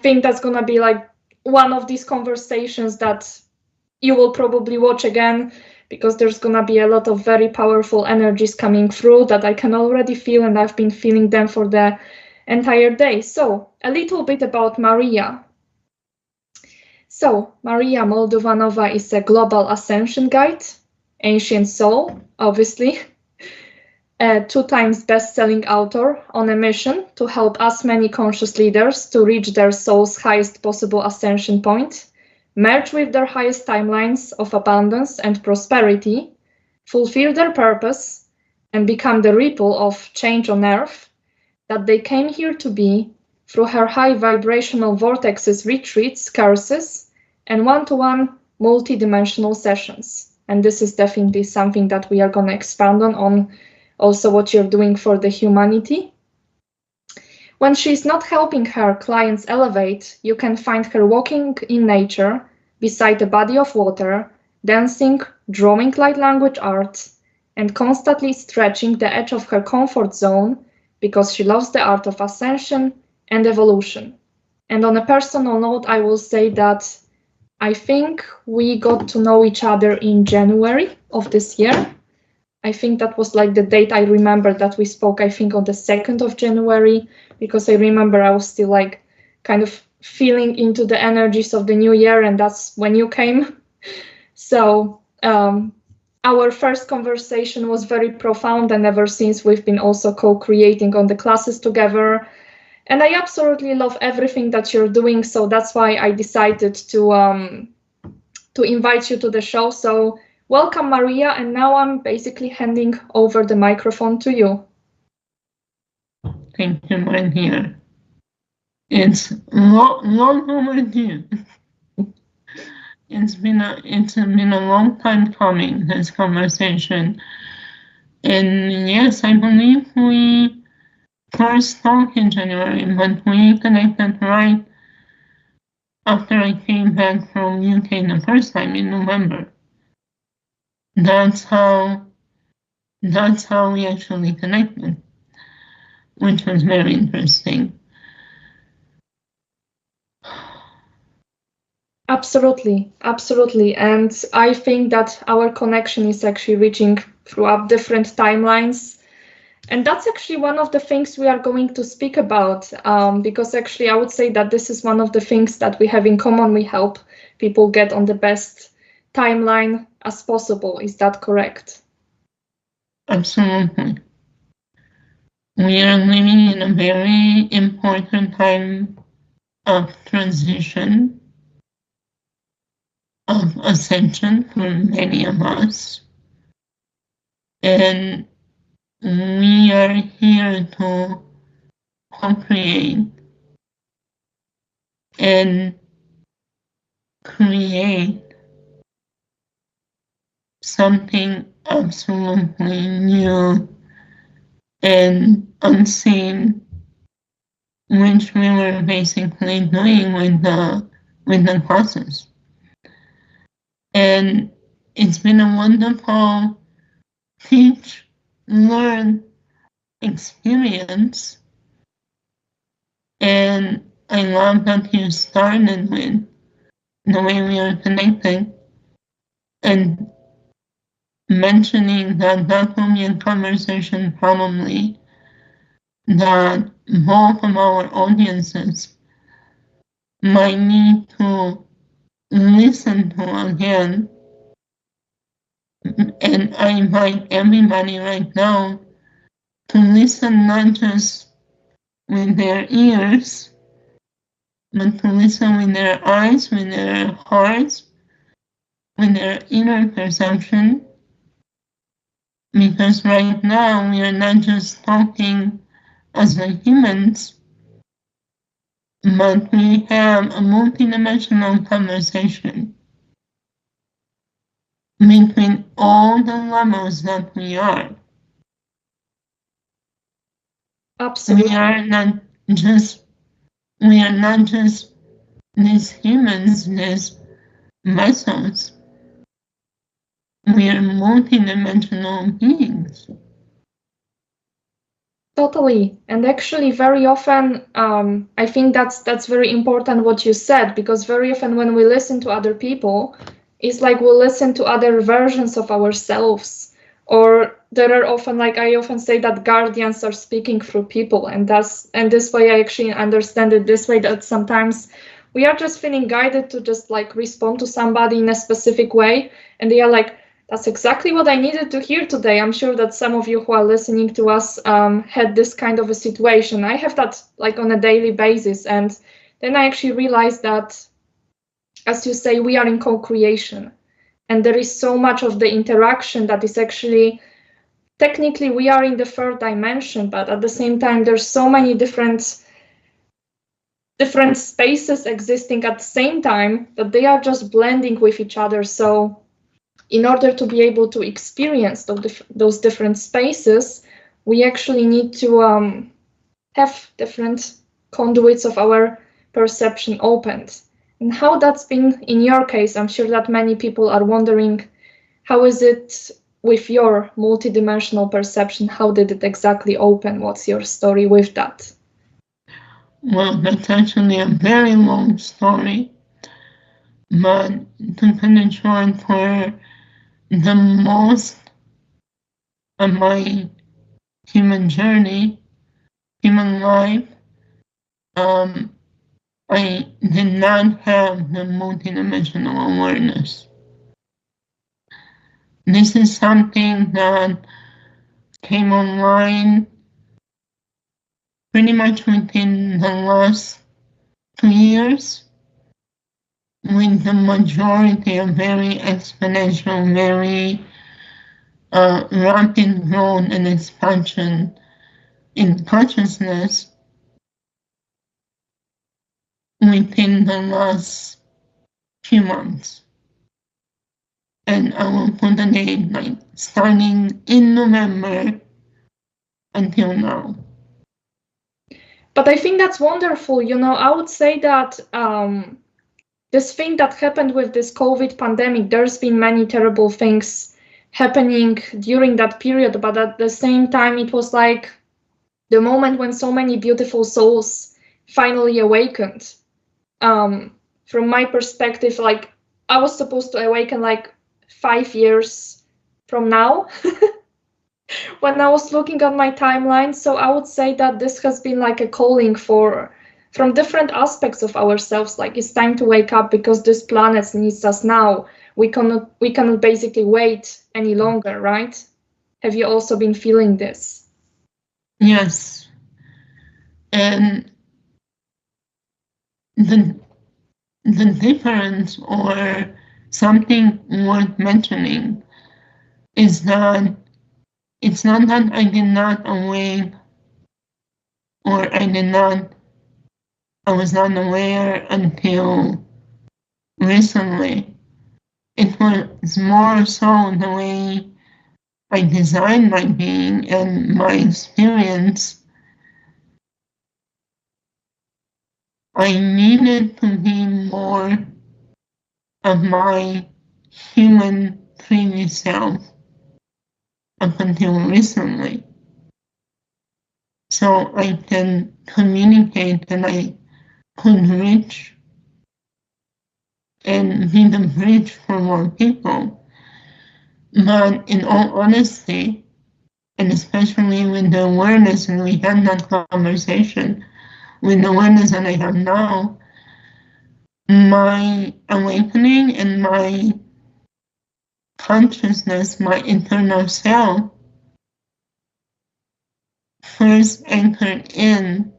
think that's gonna be like one of these conversations that you will probably watch again, because there's gonna be a lot of very powerful energies coming through that I can already feel, and I've been feeling them for the entire day. So a little bit about Mariya. So Mariya Moldovanova is a global ascension guide, ancient soul, obviously, a 2 times best-selling author on a mission to help as many conscious leaders to reach their soul's highest possible ascension point, merge with their highest timelines of abundance and prosperity, fulfill their purpose, and become the ripple of change on earth that they came here to be through her high vibrational vortexes, retreats, courses, and one-to-one multi-dimensional sessions. And this is definitely something that we are going to expand on also what you're doing for the humanity. When she's not helping her clients elevate, you can find her walking in nature beside a body of water, dancing, drawing light language art, and constantly stretching the edge of her comfort zone because she loves the art of ascension and evolution. And on a personal note, I will say that I think we got to know each other in January of this year. I think that was like the date I remember that we spoke, I think on the 2nd of January, because I remember I was still like kind of feeling into the energies of the new year, and that's when you came. So our first conversation was very profound, and ever since we've been also co-creating on the classes together. And I absolutely love everything that you're doing, so that's why I decided to invite you to the show. So welcome, Mariya, and now I'm basically handing over the microphone to you. Thank you, my dear. It's long overdue. It's been a long time coming, this conversation. And yes, I believe we first talked in January, but we connected right after I came back from UK the first time in November. That's how we actually connected, which was very interesting. Absolutely, absolutely. And I think that our connection is actually reaching throughout different timelines. And that's actually one of the things we are going to speak about, because actually I would say that this is one of the things that we have in common. We help people get on the best timeline as possible. Is that correct? Absolutely. We are living in a very important time of transition, of ascension for many of us. And we are here to co-create and create something absolutely new and unseen, which we were basically doing with the classes. And it's been a wonderful teach, learn experience. And I love that you started with the way we are connecting and mentioning that will be a conversation probably that both of our audiences might need to listen to again. And I invite everybody right now to listen not just with their ears, but to listen with their eyes, with their hearts, with their inner perception. Because right now we are not just talking as the humans, but we have a multidimensional conversation between all the levels that we are. Absolutely. We are not just these humans, these vessels. We are multidimensional beings. Totally. And actually, very often, I think that's very important what you said, because very often when we listen to other people, it's like we listen to other versions of ourselves. Or there are often, like I often say, that guardians are speaking through people, and this way I actually understand it this way, that sometimes we are just feeling guided to just like respond to somebody in a specific way, and they are like, that's exactly what I needed to hear today. I'm sure that some of you who are listening to us had this kind of a situation. I have that like on a daily basis. And then I actually realized that, as you say, we are in co-creation. And there is so much of the interaction that is actually, technically, we are in the third dimension, but at the same time, there's so many different spaces existing at the same time that they are just blending with each other. So in order to be able to experience those different spaces, we actually need to have different conduits of our perception opened. And how that's been in your case, I'm sure that many people are wondering, how is it with your multidimensional perception? How did it exactly open? What's your story with that? Well, that's actually a very long story, but to cut it short, for the most of my human journey, human life, I did not have the multidimensional awareness. This is something that came online pretty much within the last 2 years, with the majority of very exponential, very rapid growth and expansion in consciousness within the last few months. And I will put the date like starting in November until now. But I think that's wonderful. You know, I would say that this thing that happened with this COVID pandemic, there's been many terrible things happening during that period, but at the same time, it was like the moment when so many beautiful souls finally awakened. From my perspective, like I was supposed to awaken like 5 years from now when I was looking at my timeline. So I would say that this has been like a calling from different aspects of ourselves. Like it's time to wake up because this planet needs us now. We cannot basically wait any longer, right? Have you also been feeling this? Yes. And the difference, or something worth mentioning, is that it's not that I did not awake, or I was not aware until recently. It was more so the way I designed my being and my experience. I needed to be more of my human previous self up until recently. So I can communicate and I could reach and be the bridge for more people. But in all honesty, and especially with the awareness, and we had that conversation, with the awareness that I have now, my awakening and my consciousness, my internal self, first anchored in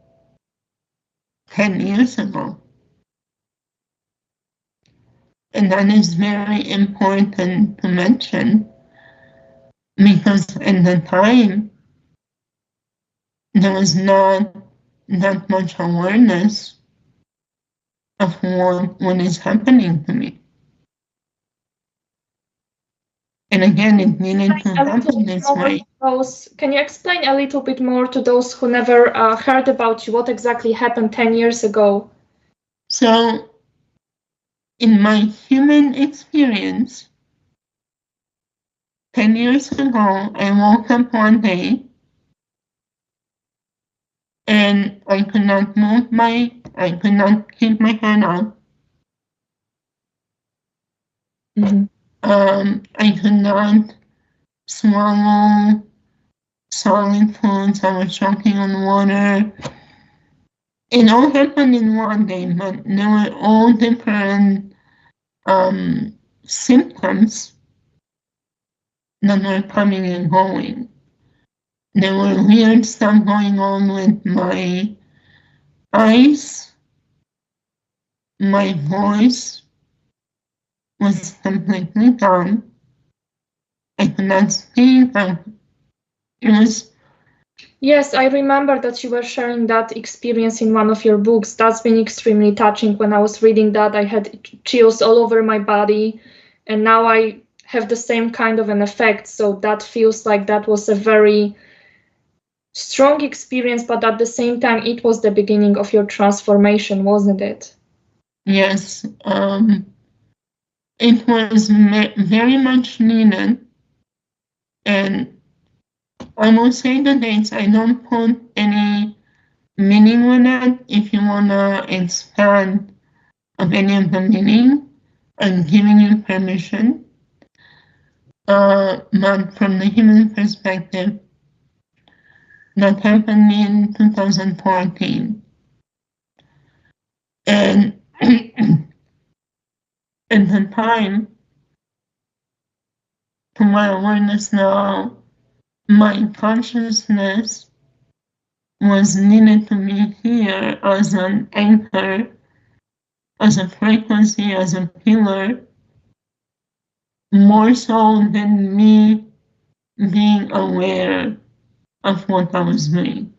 10 years ago. And that is very important to mention, because at the time, there was not that much awareness of what is happening to me. And again, it needed to happen this way. Can you explain a little bit more to those who never heard about you, what exactly happened 10 years ago? So, in my human experience, 10 years ago, I woke up one day and I could not I could not keep my hand up. I could not swallow solid foods. I was choking on water. It all happened in one day, but they were all different symptoms that were coming and going. There were weird stuff going on with my eyes. My voice was completely gone. I could not speak. It was... Yes, I remember that you were sharing that experience in one of your books. That's been extremely touching. When I was reading that, I had chills all over my body, and now I have the same kind of an effect. So that feels like that was a very strong experience, but at the same time, it was the beginning of your transformation, wasn't it? Yes, it was very much needed. And I will say the dates. I don't put any meaning with it. If you want to expand of any of the meaning, I'm giving you permission. But from the human perspective, that happened in 2014. And at the time, to my awareness now, my consciousness was needed to be here as an anchor, as a frequency, as a pillar, more so than me being aware of what I was doing,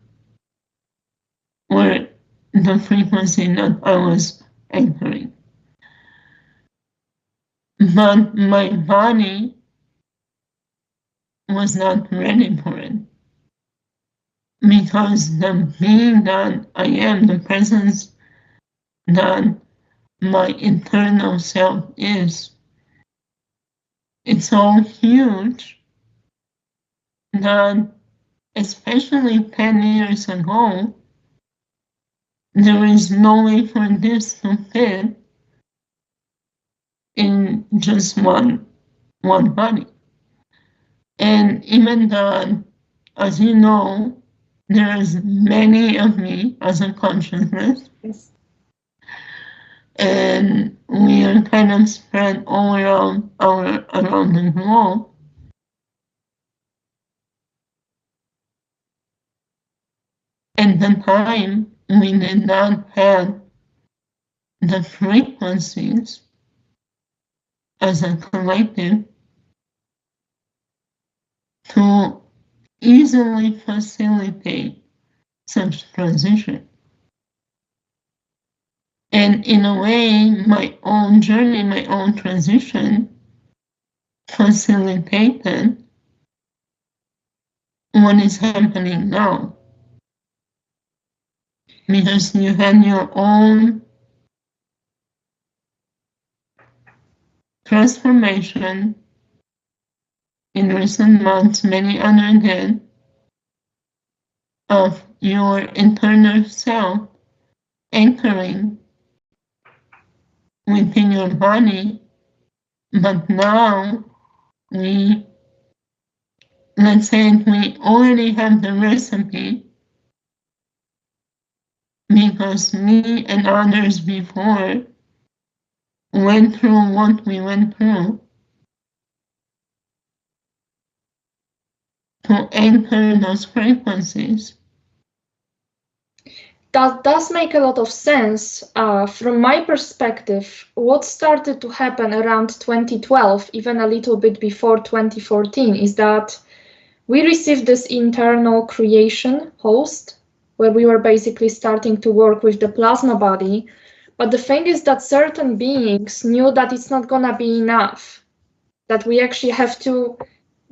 or the frequency that I was anchoring. But my body was not ready for it, because the being that I am, the presence that my internal self is, it's so huge that, especially 10 years ago, there is no way for this to fit in just one body. And even that, as you know, there's many of me as a consciousness. Yes. And we are kind of spread all around the globe. At the time, we did not have the frequencies as a collective to easily facilitate such transition. And in a way, my own journey, my own transition facilitated what is happening now. Because you had your own transformation in recent months, many others did, of your internal self anchoring within your body. But now let's say we already have the recipe, because me and others before went through what we went through to anchor those frequencies. That does make a lot of sense. From my perspective, what started to happen around 2012, even a little bit before 2014, is that we received this internal creation host, where we were basically starting to work with the plasma body. But the thing is that certain beings knew that it's not gonna be enough, that we actually have to,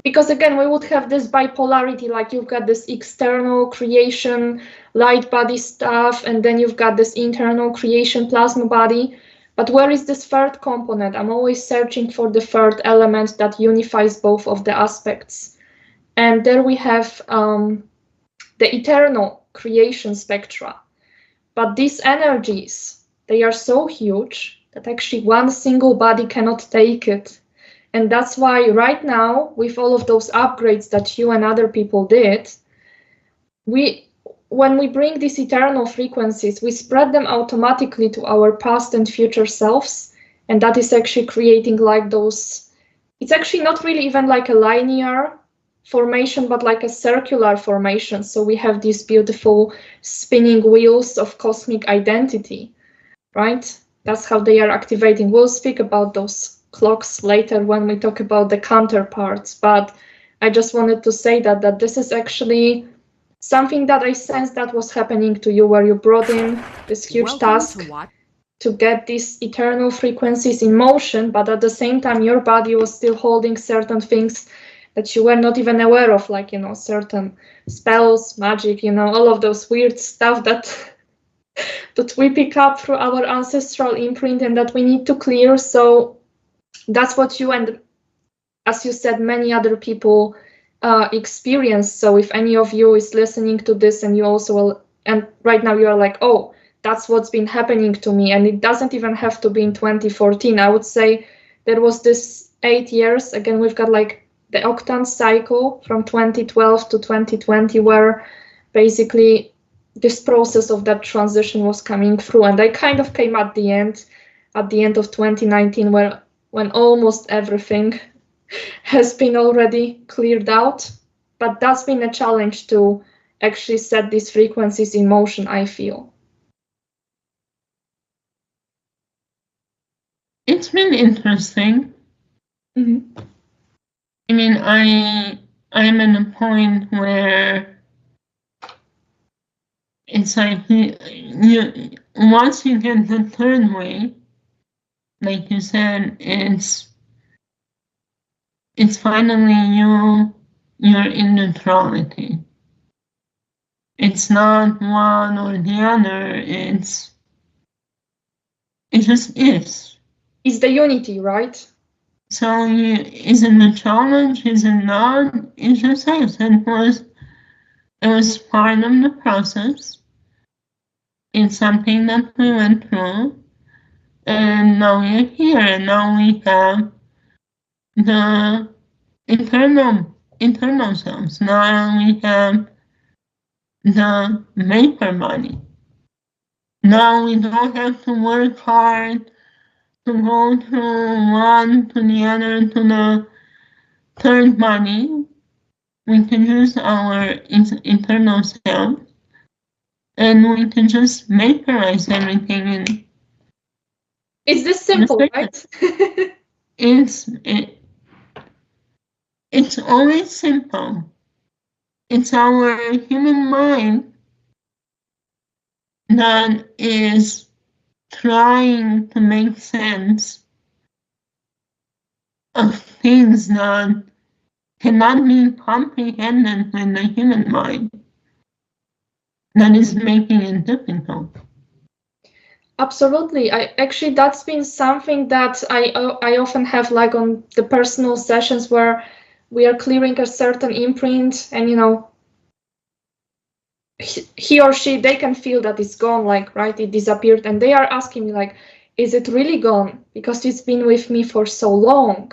because again, we would have this bipolarity, like you've got this external creation, light body stuff, and then you've got this internal creation, plasma body. But where is this third component? I'm always searching for the third element that unifies both of the aspects. And there we have the eternal creation spectra. But these energies, they are so huge that actually one single body cannot take it. And that's why right now, with all of those upgrades that you and other people did, when we bring these eternal frequencies, we spread them automatically to our past and future selves. And that is actually creating like those, it's actually not really even like a linear formation, but like a circular formation. So we have these beautiful spinning wheels of cosmic identity, right? That's how they are activating. We'll speak about those clocks later when we talk about the counterparts, but I just wanted to say that this is actually something that I sensed that was happening to you, where you brought in this huge task to get these eternal frequencies in motion, but at the same time your body was still holding certain things that you were not even aware of, like, you know, certain spells, magic, you know, all of those weird stuff that we pick up through our ancestral imprint and that we need to clear. So that's what you, and as you said, many other people experience. So if any of you is listening to this and you also will, and right now you are like, oh, that's what's been happening to me, and it doesn't even have to be in 2014. I would say there was this 8 years, again, we've got like the octant cycle from 2012 to 2020, where basically this process of that transition was coming through. And I kind of came at the end of 2019, when almost everything has been already cleared out. But that's been a challenge to actually set these frequencies in motion, I feel. It's been interesting. Mm-hmm. I mean, I'm in a point where it's like you once you get the third way, like you said, it's finally you're in neutrality. It's not one or the other. It just is. It's the unity, right? So is it a challenge? Is it not? It just is. It was part of the process. It's something that we went through, and now we're here, and now we have the internal selves. Now we have the vapor body. Now we don't have to work hard to go through one to the other to the third body. We can use our internal self, and we can just vaporize everything. And it's this simple, right? It's always simple. It's our human mind that is trying to make sense of things that cannot be comprehended with the human mind. That is making it difficult. Absolutely. Actually, that's been something that I often have, like on the personal sessions where we are clearing a certain imprint, and, you know, he or she, they can feel that it's gone, like, right, it disappeared, and they are asking me, like, is it really gone? Because it's been with me for so long.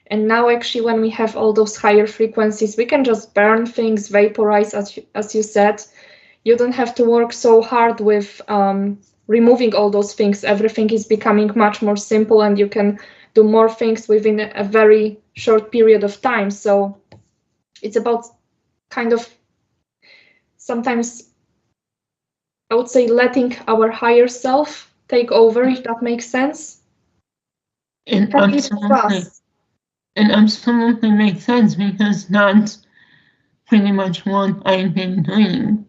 And now actually, when we have all those higher frequencies, we can just burn things, vaporize, as you said. You don't have to work so hard with removing all those things. Everything is becoming much more simple, and you can do more things within a very short period of time. So it's about kind of sometimes, I would say, letting our higher self take over, if that makes sense. It absolutely makes sense, because that's pretty much what I've been doing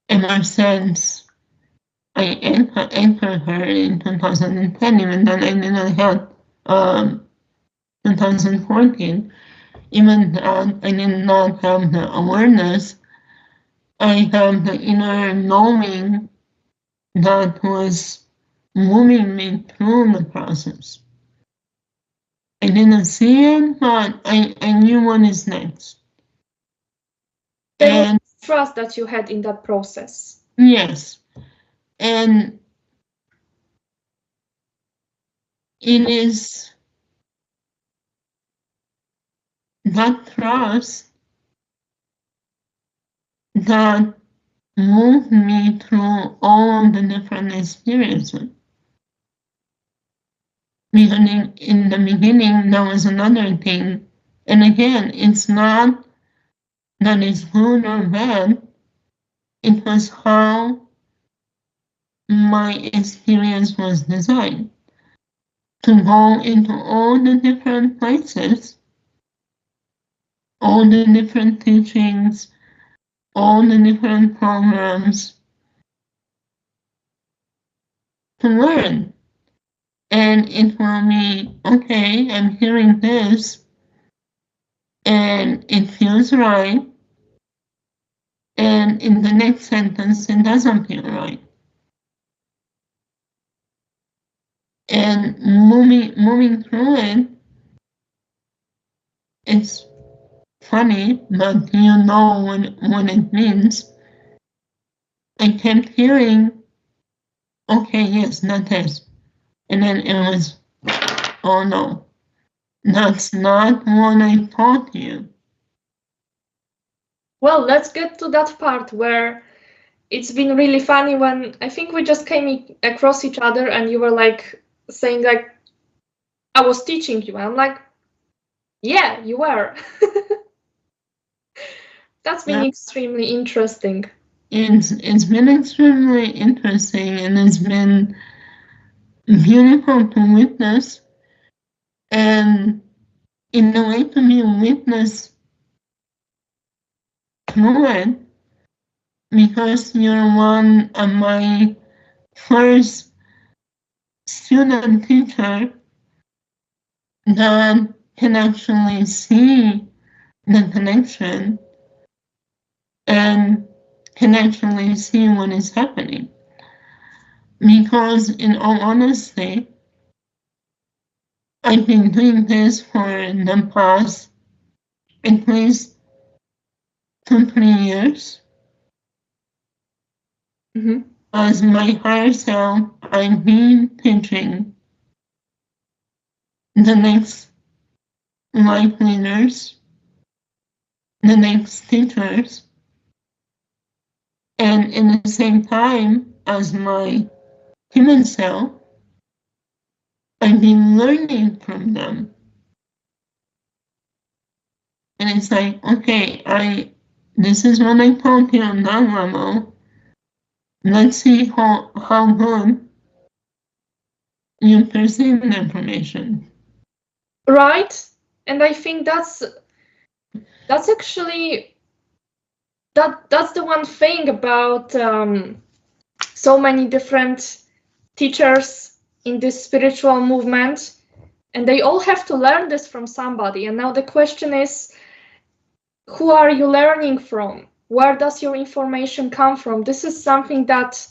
ever since I entered her in 2010, even then I didn't have 2014. Even that I did not have the awareness. I have the inner knowing that was moving me through the process. I didn't see it, but I knew what is next. There was trust that you had in that process. Yes. And it is that trust that moved me through all of the different experiences. Because in the beginning, there was another thing. And again, it's not that it's good or bad. It was how my experience was designed to go into all the different places, all the different teachings, all the different programs to learn. And it will be, okay, I'm hearing this, and it feels right. And in the next sentence, it doesn't feel right. And moving through it, it's funny, but you know what it means. I kept hearing, okay, yes, not this. And then it was, oh no, that's not what I taught you. Well, let's get to that part where it's been really funny when I think we just came across each other and you were like saying like, I was teaching you. And I'm like, yeah, you were. That's been extremely interesting. It's been extremely interesting, and it's been beautiful to witness, and in a way to be witness through it, because you're one of my first student teacher that can actually see the connection and can actually see what is happening. Because in all honesty, I've been doing this for the past at least 2-3 years. Mm-hmm. As my higher self, I've been teaching the next life leaders, the next teachers, and in the same time as my human self, I've been learning from them. And it's like, okay, this is what I taught you on that level. Let's see how good you perceive the information. Right? And I think that's actually that's the one thing about so many different teachers in this spiritual movement, and they all have to learn this from somebody. And now the question is, who are you learning from? Where does your information come from? This is something that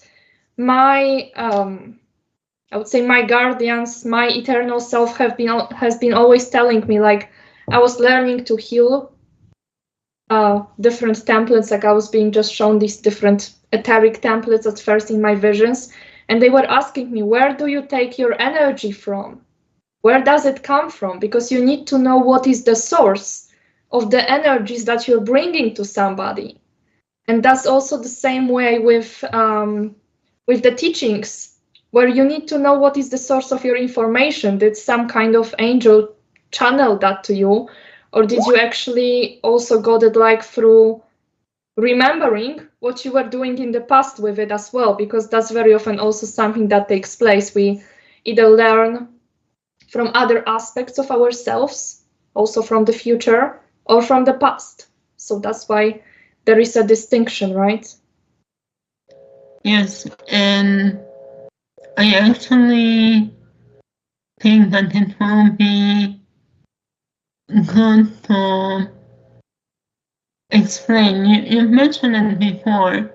my I would say my guardians, my eternal self has been always telling me. Like, I was learning to heal different templates, like I was being just shown these different etheric templates at first in my visions, and they were asking me, where do you take your energy from? Where does it come from? Because you need to know what is the source of the energies that you're bringing to somebody. And that's also the same way with the teachings, where you need to know what is the source of your information. Did some kind of angel channel that to you? Or did you actually also got it like through remembering what you were doing in the past with it as well? Because that's very often also something that takes place. We either learn from other aspects of ourselves, also from the future, or from the past. So that's why there is a distinction, right? Yes, and I actually think that it will be good to explain. You've mentioned it before,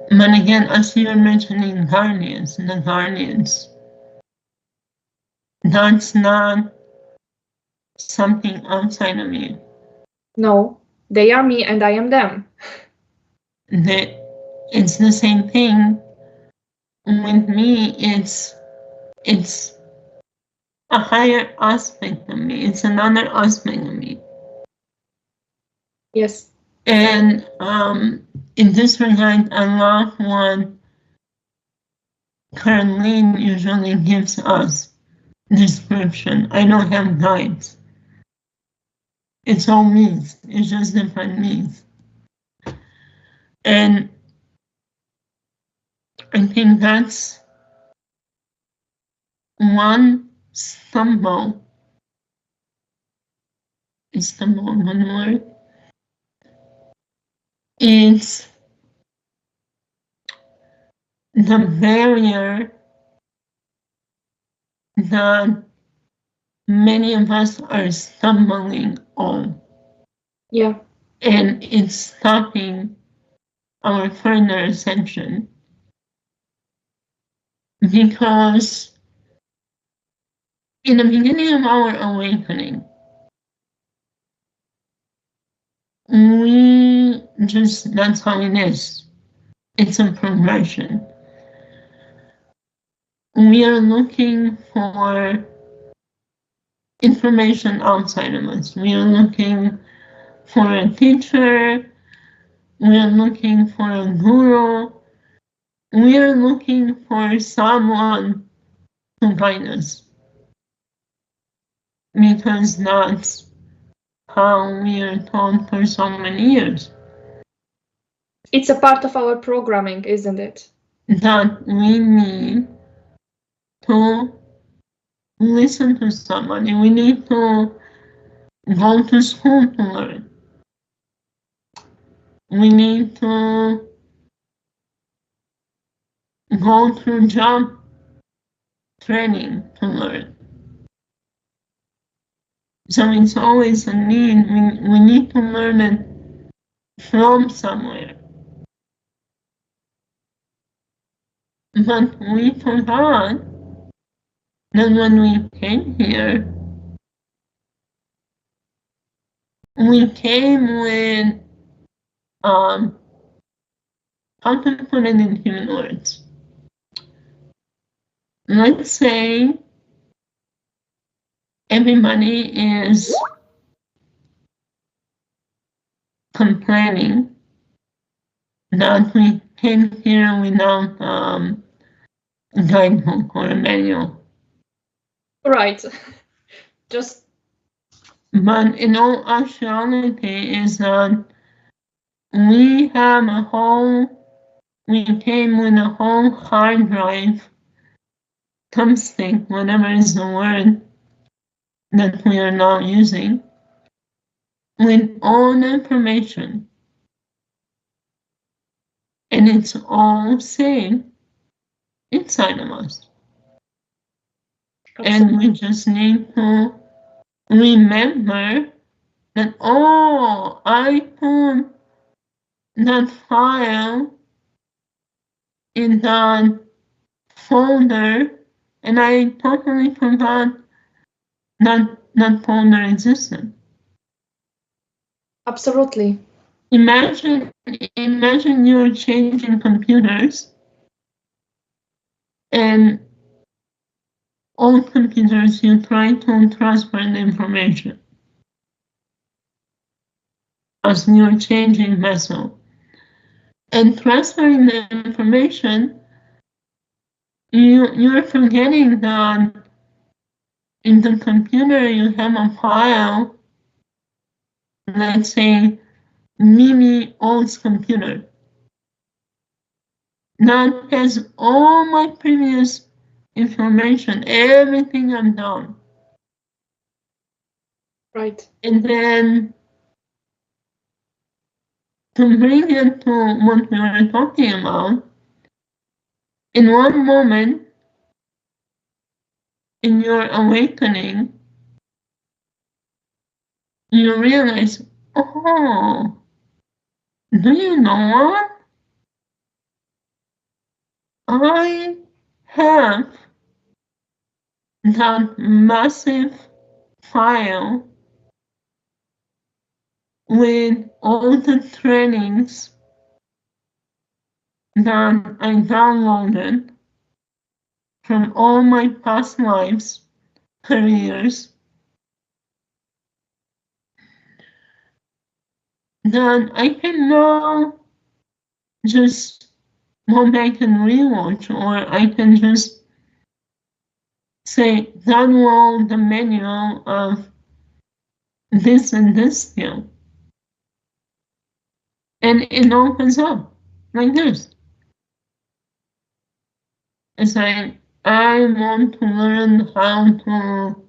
but again, as you're mentioning guardians, the guardians, that's not something outside of you. No, they are me and I am them. it's the same thing. With me, it's a higher aspect of me. It's another aspect of me. Yes. And in this regard, I love what Caroline usually gives us description. I don't have guides. It's all means. It's just different means. And I think that's one stumble. Is stumble one word? It's the barrier that many of us are stumbling on. Yeah. And it's stopping our further ascension. Because in the beginning of our awakening, that's how it is. It's a progression. We are looking for information outside of us. We are looking for a teacher. We are looking for a guru. We are looking for someone to guide us. Because that's how we are taught for so many years. It's a part of our programming, isn't it? That we need to listen to somebody. We need to go to school to learn. We need to go through job training to learn. So it's always a need. We need to learn it from somewhere. But we forgot that when we came here, we came with, how to put it in human words? Let's say everybody is complaining that we came here without a guidebook or a manual. Right. Just. But in all actuality is that we have we came with a whole hard drive, thumbstick, whatever is the word that we are now using, with all the information. And it's all saved inside of us. Absolutely. And we just need to remember that, oh, I put that file in that folder and I totally forgot that folder existed. Absolutely. Imagine you're changing computers and old computers you try to transfer the information as you're changing vessel. And transferring the information, you're forgetting that in the computer you have a file, let's say Mimi Old's computer, that has all my previous information, everything I've done. Right. And then to bring it to what we were talking about, in one moment in your awakening, you realize, oh, do you know what? I have that massive file with all the trainings that I downloaded from all my past lives, careers, that I can now just go back and rewatch, or I can just say, download the manual of this and this skill. And it opens up like this. It's like, I want to learn how to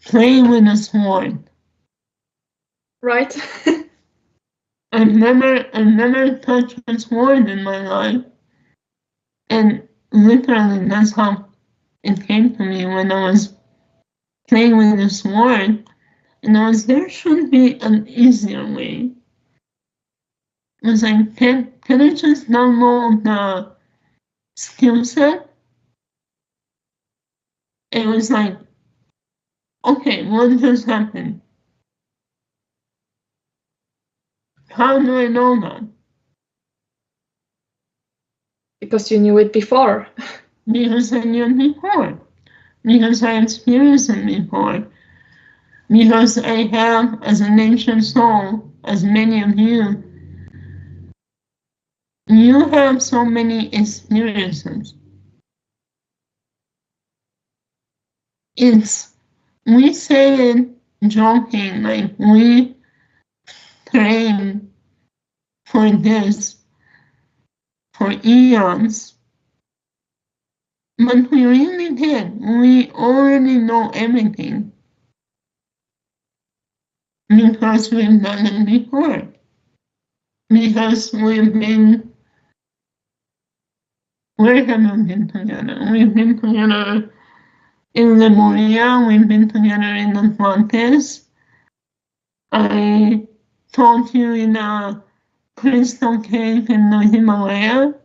play with a sword. Right? I've never touched a sword in my life. And literally that's how it came to me when I was playing with the sword. And I was, there should be an easier way. I was like, can I just download the skill set? It was like, okay, what just happened? How do I know that? Because you knew it before. Because I knew it before. Because I experienced it before. Because I have, as an ancient soul, as many of you, you have so many experiences. We say it joking, like we train for this for eons. But we really did. We already know everything. Because we've done it before. Because we've been, where have we been together? We've been together in Mariya, we've been together in Atlantis. I taught you in a crystal cave in the Himalaya.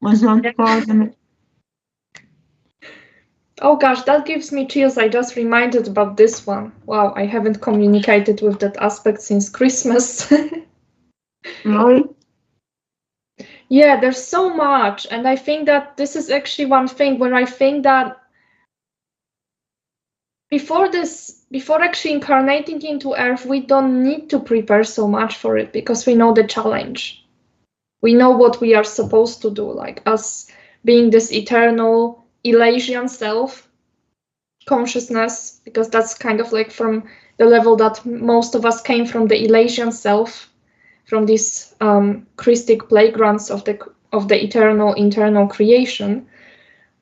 Was that part of it? Oh gosh, that gives me chills. I just reminded about this one. Wow, I haven't communicated with that aspect since Christmas. Right? Yeah, there's so much. And I think that this is actually one thing where I think that before actually incarnating into Earth, we don't need to prepare so much for it because we know the challenge. We know what we are supposed to do, like us being this eternal Elysian self consciousness, because that's kind of like from the level that most of us came from, the Elysian self, from these Christic playgrounds of the eternal internal creation.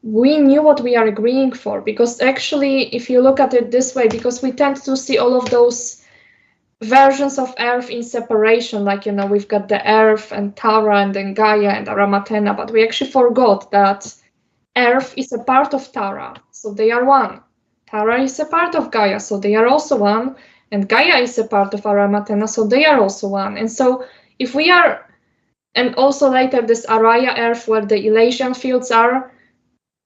We knew what we are agreeing for, because actually, if you look at it this way, because we tend to see all of those versions of Earth in separation, like, you know, we've got the Earth and Tara and then Gaia and Aramatena, but we actually forgot that Earth is a part of Tara, so they are one. Tara is a part of Gaia, so they are also one, and Gaia is a part of Aramatena, so they are also one. And so if we are, and also later this Araya Earth where the Elysian fields are,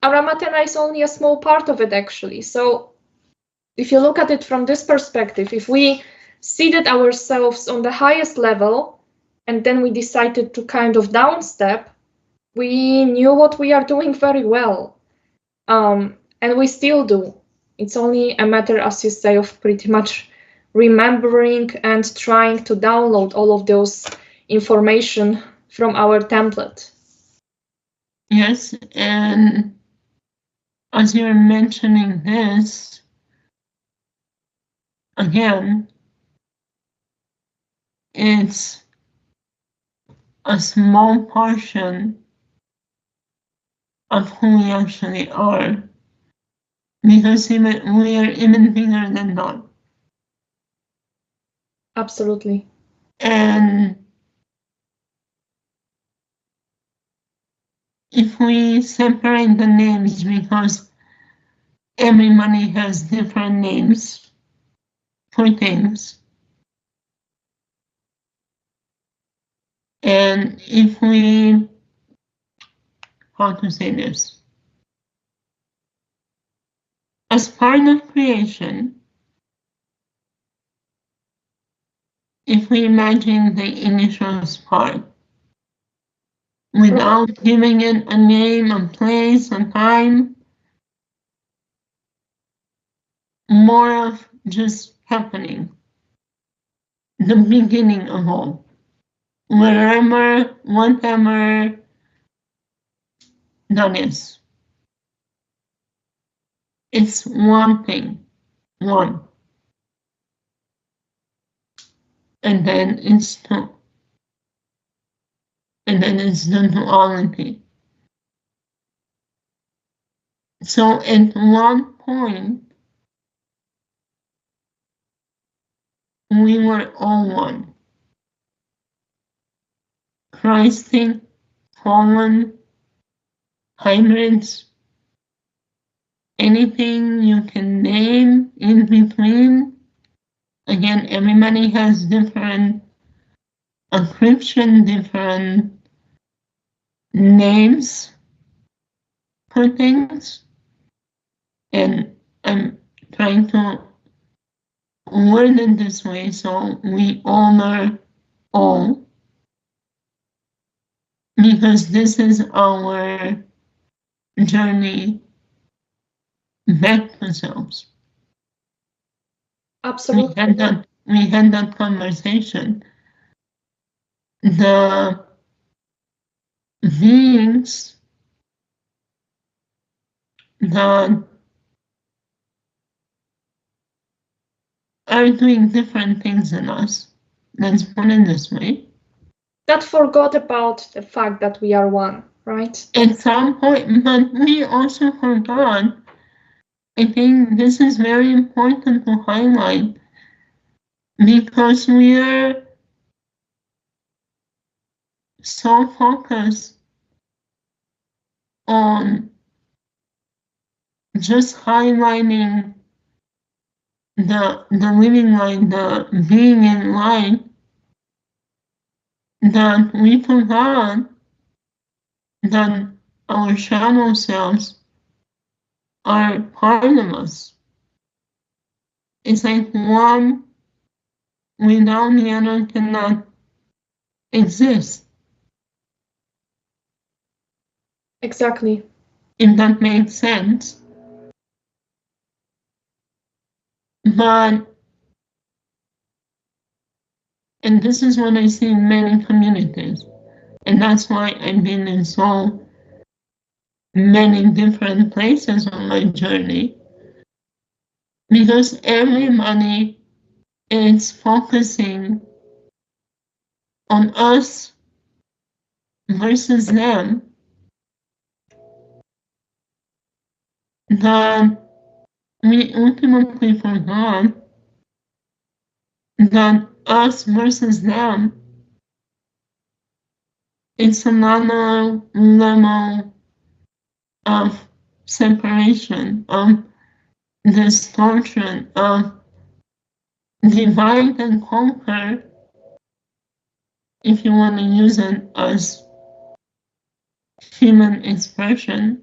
Aramatena is only a small part of it, actually. So if you look at it from this perspective, if we seated ourselves on the highest level and then we decided to kind of downstep, we knew what we are doing very well. And we still do. It's only a matter, as you say, of pretty much remembering and trying to download all of those information from our template. Yes, and as you're mentioning this, again, it's a small portion of who we actually are, because we are even bigger than that. Absolutely. And if we separate the names, because everybody has different names for things, and if we, how to say this, as part of creation, if we imagine the initial spark, without giving it a name, a place, a time. More of just happening. The beginning of all. Wherever, whatever that is. It's one thing. One. And then it's two. And then it's the duality. So at one point, we were all one. Christing, fallen, hybrids, anything you can name in between. Again, everybody has different encryption, different names for things. And I'm trying to word it this way so we honor all, because this is our journey back to selves. Absolutely. We had that conversation. The beings that are doing different things than us, let's put it this way, that forgot about the fact that we are one, right? At some point, but we also forgot, I think this is very important to highlight, because we are so focused on just highlighting the living light, the being in light, that we forgot that our shadow selves are part of us. It's like one without the other cannot exist. Exactly. If that makes sense. But, and this is what I see in many communities, and that's why I've been in so many different places on my journey, because everybody is focusing on us versus them, that we ultimately forgot that us versus them, it's another level of separation, of distortion, of divide and conquer, if you want to use it as human expression.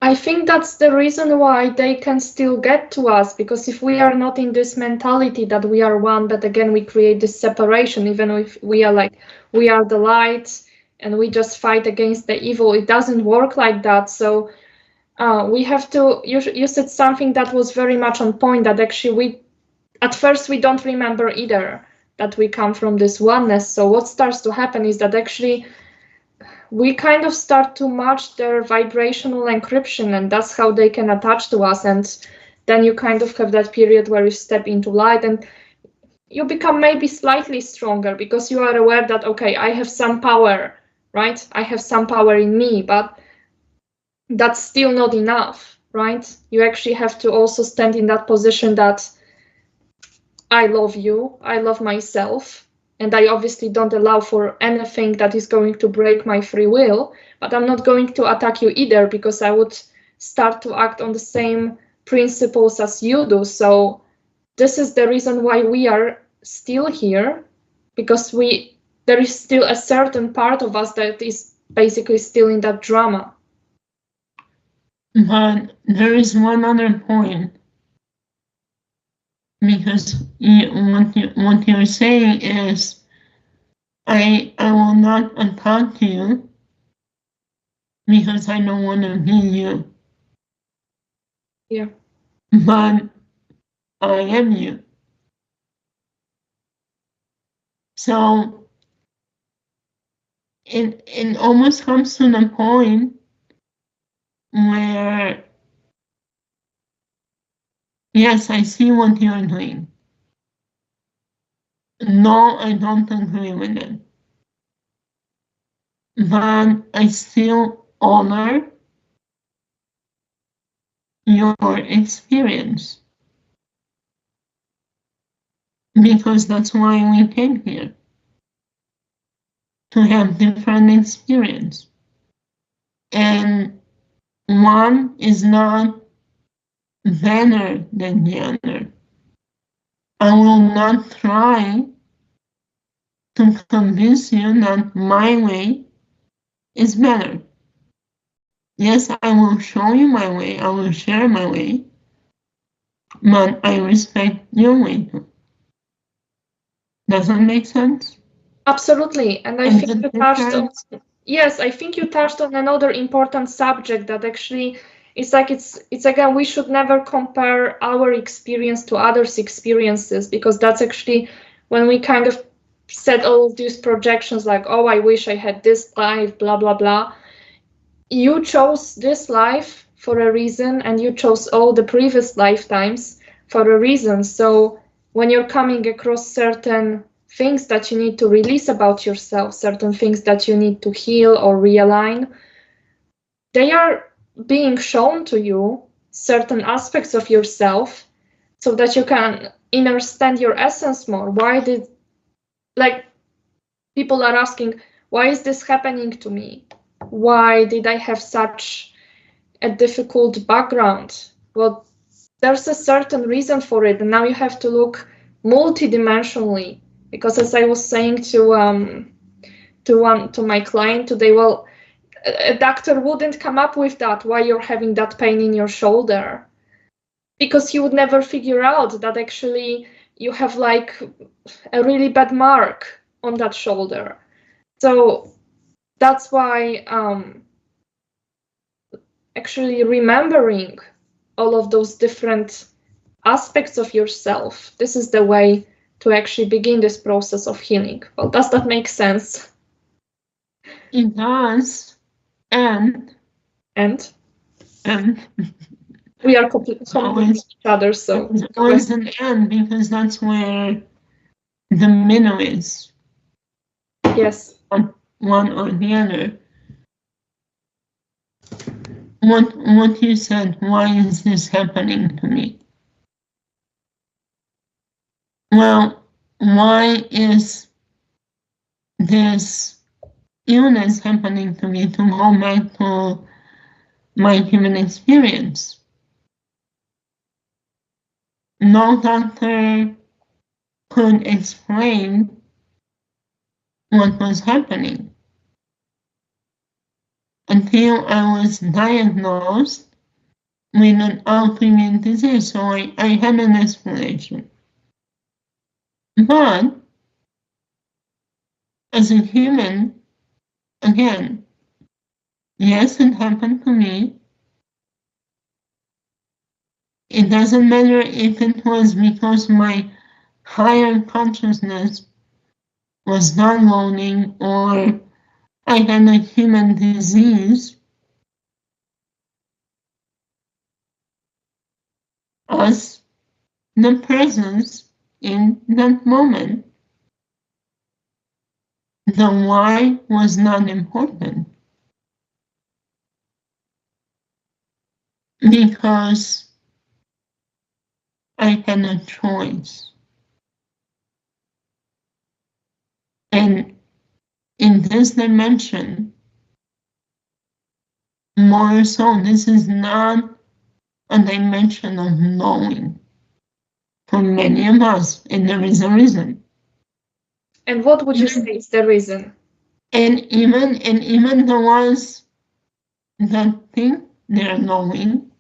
I think that's the reason why they can still get to us, because if we are not in this mentality that we are one, but again we create this separation, even if we are like, we are the light and we just fight against the evil, it doesn't work like that. So we have to, you said something that was very much on point, that actually at first we don't remember either that we come from this oneness. So what starts to happen is that actually we kind of start to match their vibrational encryption, and that's how they can attach to us. And then you kind of have that period where you step into light and you become maybe slightly stronger, because you are aware that, okay, I have some power, right? I have some power in me, but that's still not enough, right? You actually have to also stand in that position that I love you, I love myself, and I obviously don't allow for anything that is going to break my free will, but I'm not going to attack you either, because I would start to act on the same principles as you do. So this is the reason why we are still here, because there is still a certain part of us that is basically still in that drama. But there is one other point, because what you're saying is I will not attack you because I don't want to be you. Yeah. But I am you. So it almost comes to the point where, yes, I see what you're doing. No, I don't agree with it. But I still honor your experience because that's why we came here, to have different experience. And one is not better than the other. I will not try to convince you that my way is better. Yes, I will show you my way, I will share my way, but I respect your way too. Does that make sense? Absolutely. And I think you touched on, yes, I think you touched on another important subject that actually it's again, we should never compare our experience to others' experiences, because that's actually when we kind of set all of these projections like, oh, I wish I had this life, blah, blah, blah. You chose this life for a reason, and you chose all the previous lifetimes for a reason. So when you're coming across certain things that you need to release about yourself, certain things that you need to heal or realign, they are being shown to you, certain aspects of yourself, so that you can understand your essence more. Like, people are asking, why is this happening to me? Why did I have such a difficult background? Well, there's a certain reason for it, and now you have to look multidimensionally. Because as I was saying to my client today, well, a doctor wouldn't come up with that, why you're having that pain in your shoulder, because he would never figure out that actually you have like a really bad mark on that shoulder. So that's why actually remembering all of those different aspects of yourself, this is the way to actually begin this process of healing. Well, does that make sense? It does. And we are complementing each other, so it's always an and, because that's where the middle is. yes. One or the other. What you said, why is this happening to me? Well, why is this illness happening to me? To go back to my human experience. No doctor could explain what was happening until I was diagnosed with an autoimmune disease, so I had an explanation. But as a human, again, yes, it happened to me. It doesn't matter if it was because my higher consciousness was downloading or I had a human disease. As the presence in that moment, the why was not important, because I had a choice. And in this dimension, more so, this is not a dimension of knowing for many of us, and there is a reason. And what would you say is the reason? And even the ones that think they're knowing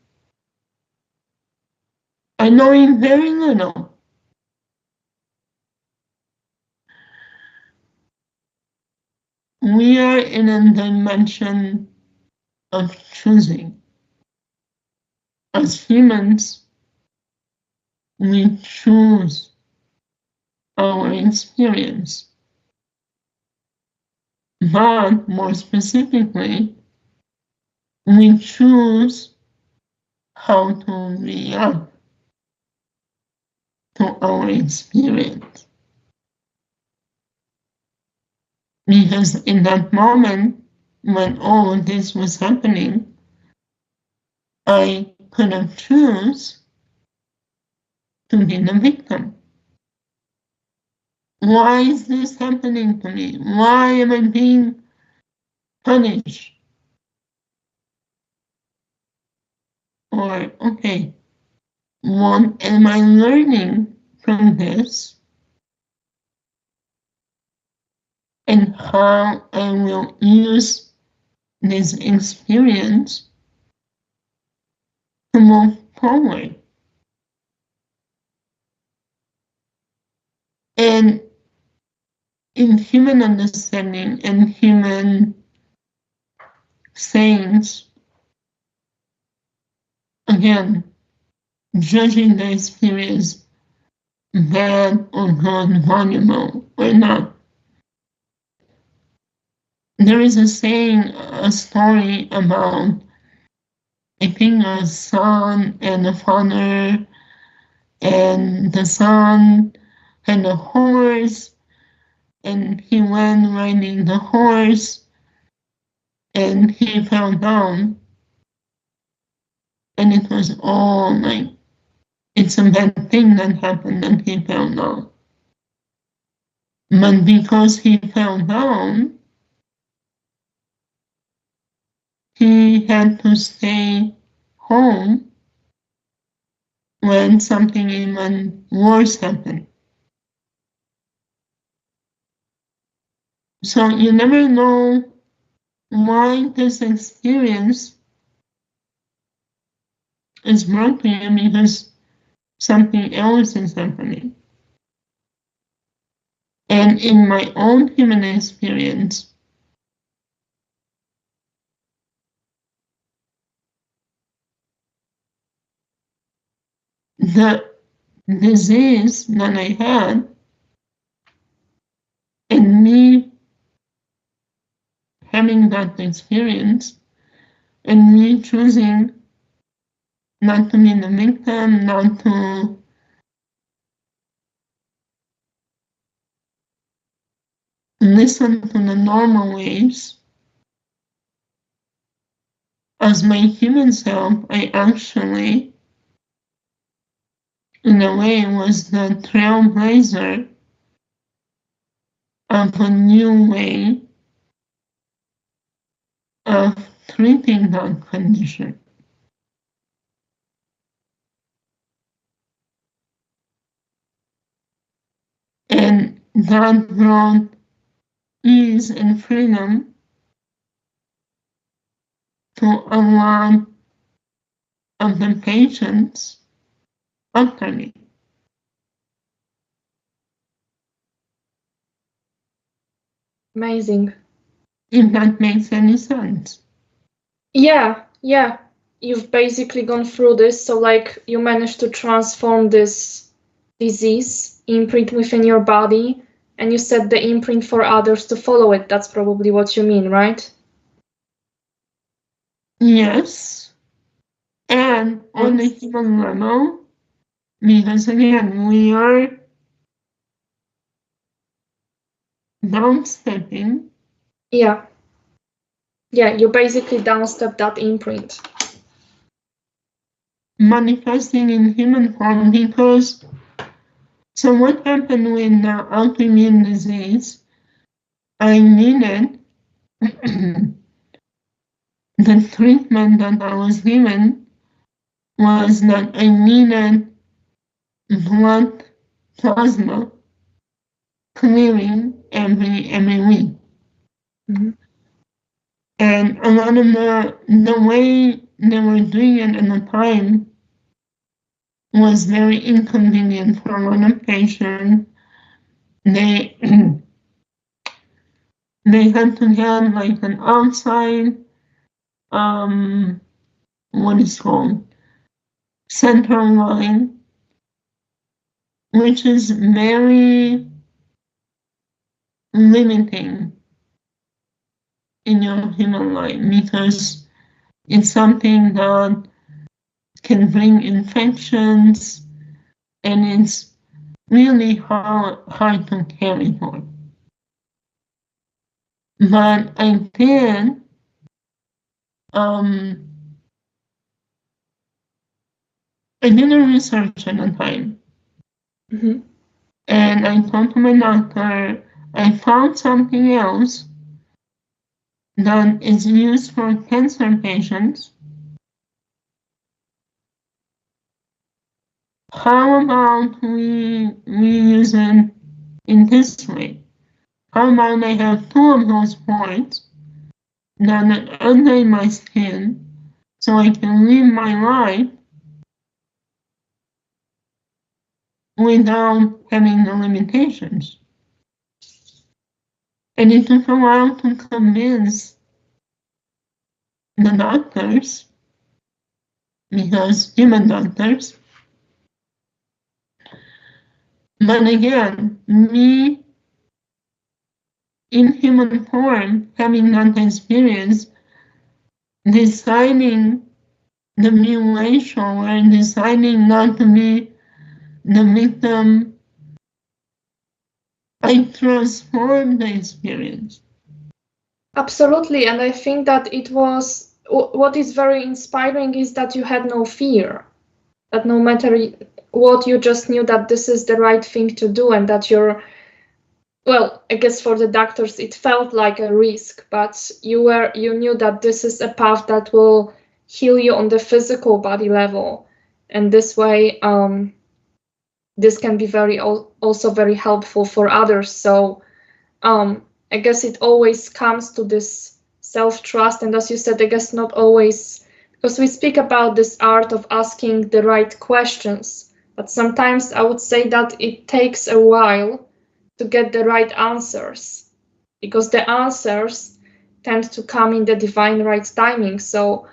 are knowing very little. we are in a dimension of choosing. As humans, we choose our experience. But more specifically, we choose how to react to our experience. Because in that moment, when all of this was happening, I could have choose to be the victim. Why is this happening to me? Why am I being punished? Or, okay, what am I learning from this? And how I will use this experience to move forward. And in human understanding and human sayings, again, judging the experience bad or good, valuable or not. There is a saying, a story about, I think, a son and a father, and the son had a horse, and he went riding the horse, and he fell down, and it was all like, it's a bad thing that happened and he fell down. But because he fell down, he had to stay home when something even worse happened. So you never know why this experience is brought to you, because something else is happening. And in my own human experience, the disease that I had and me having that experience and me choosing not to be the victim, not to listen to the normal ways. As my human self, I actually, in a way, was the trailblazer of a new way of treating that condition. And that brought ease and freedom to a lot of the patients after me. Amazing. If that makes any sense. Yeah. You've basically gone through this, so like you managed to transform this disease imprint within your body, and you set the imprint for others to follow it. That's probably what you mean, right? Yes. And on the human level, because again, we are downstepping. Yeah, you basically downstep that imprint. Manifesting in human form, because so what happened with autoimmune disease, I needed the treatment that I was given was that I needed blood plasma clearing every week. Mm-hmm. And a lot of the way they were doing it at the time was very inconvenient for a lot of patients. They they had to have like an outside, what is called, center line, which is very limiting in your human life because it's something that can bring infections and it's really hard to carry for. But I did I did a research at the time. Mm-hmm. And I told my doctor I found something else that is used for cancer patients. How about we use it in this way? How about I have two of those points that are under my skin so I can live my life without having the limitations? And it took a while to convince the doctors, because human doctors. But again, me in human form, having that experience, deciding the mutilation or deciding not to be the victim, I transformed the experience. Absolutely, and I think that it was what is very inspiring is that you had no fear, that no matter what, you just knew that this is the right thing to do, and that you're, well, I guess for the doctors it felt like a risk, but you knew that this is a path that will heal you on the physical body level, and this way this can be also very helpful for others. So I guess it always comes to this self-trust, and as you said, I guess not always, because we speak about this art of asking the right questions, but sometimes I would say that it takes a while to get the right answers, because the answers tend to come in the divine right timing. So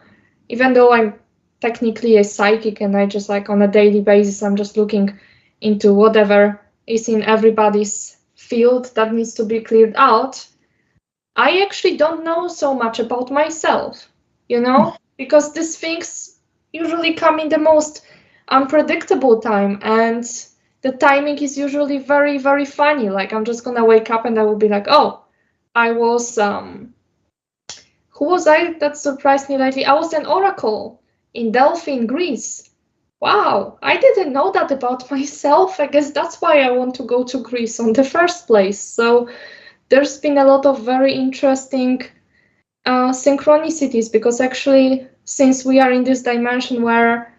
even though I'm technically a psychic and I just like on a daily basis, I'm just looking into whatever is in everybody's field that needs to be cleared out, I actually don't know so much about myself, because these things usually come in the most unpredictable time, and the timing is usually very, very funny. Like I'm just gonna wake up and I will be like, oh, I was who was I that surprised me lately? I was an oracle in Delphi in Greece. Wow, I didn't know that about myself. I guess that's why I want to go to Greece in the first place. So there's been a lot of very interesting synchronicities, because actually, since we are in this dimension where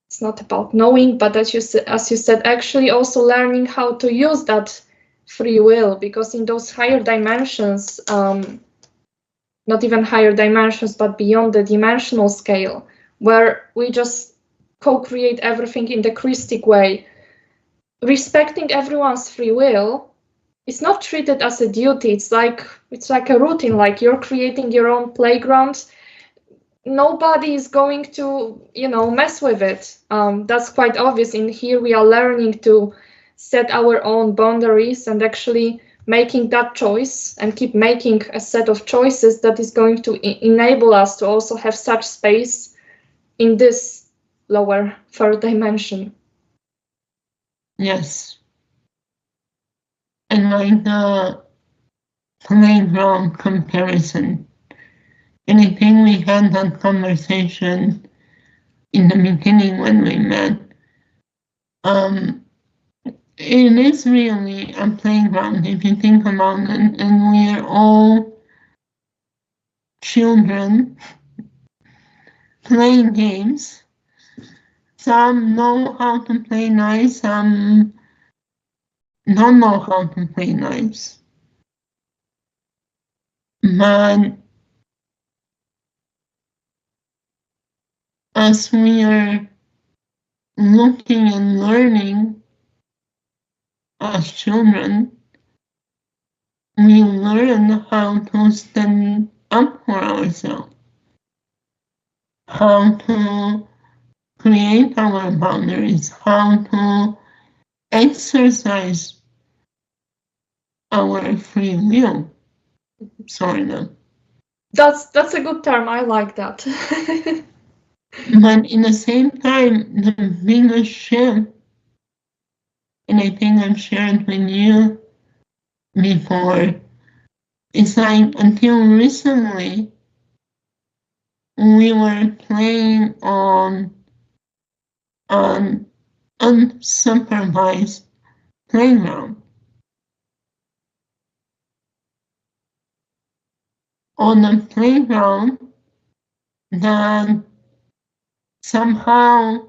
it's not about knowing, but as you said, actually also learning how to use that free will, because in those higher dimensions, not even higher dimensions, but beyond the dimensional scale, where we just co-create everything in the Christic way, respecting everyone's free will is not treated as a duty. It's like a routine, like you're creating your own playground. Nobody is going to, mess with it. That's quite obvious. In here, we are learning to set our own boundaries and actually making that choice and keep making a set of choices that is going to enable us to also have such space in this lower third dimension. Yes. And like the playground comparison. And I think we had that conversation in the beginning when we met. It is really a playground if you think about it, and we are all children playing games. Some know how to play nice, some don't know how to play nice. But as we are looking and learning as children, we learn how to stand up for ourselves, how to create our boundaries, how to exercise our free will, sort of. That's a good term. I like that. But in the same time, the biggest shift, and I think I've shared with you before, it's like until recently, we were playing on an unsupervised playground. On a playground that somehow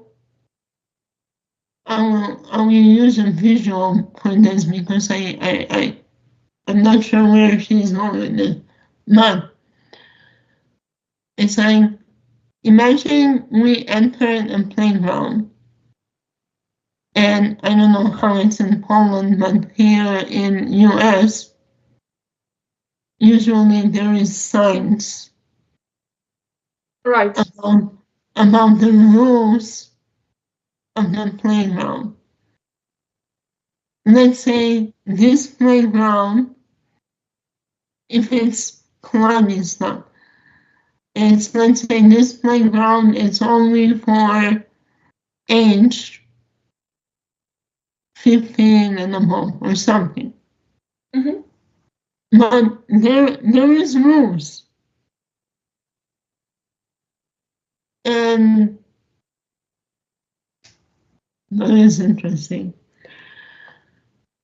I will use a visual for this because I'm not sure where she's going with this. But it's like, imagine we entered a playground, and I don't know how it's in Poland, but here in US, usually there is signs Right. about the rules of the playground. Let's say this playground, if it's climbing stuff, let's say this playground is only for age 15 and above or something. Mm-hmm. But there is rules. And that is interesting.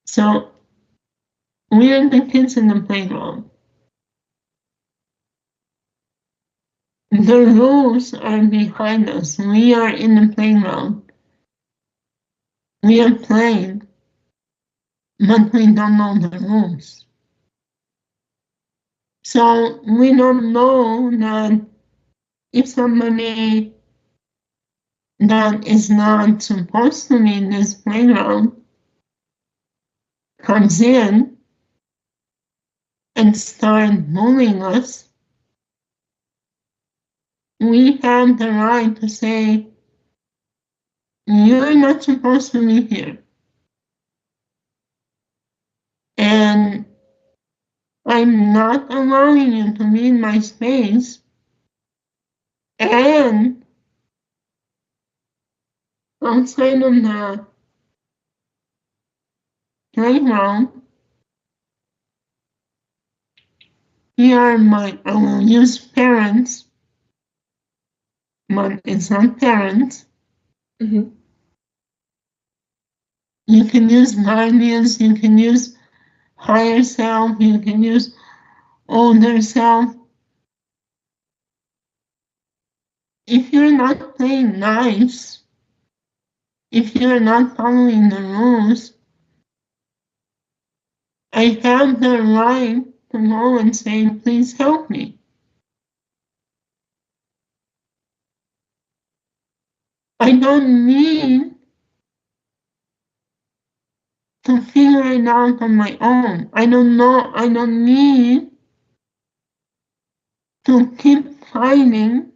So we are the kids in the playground. The rules are behind us. We are in the playground. We are playing, but we don't know the rules. So we don't know that if somebody that is not supposed to be in this playground comes in and starts bullying us, we have the right to say, you're not supposed to be here. And I'm not allowing you to be in my space. And outside of the playground, here are I will use parents, but it's not parents. Mm-hmm. You can use guardians, you can use higher self, you can use older self. If you're not playing nice, if you're not following the rules, I have the right to go and say, please help me. I don't need to figure it out on my own. I don't need to keep fighting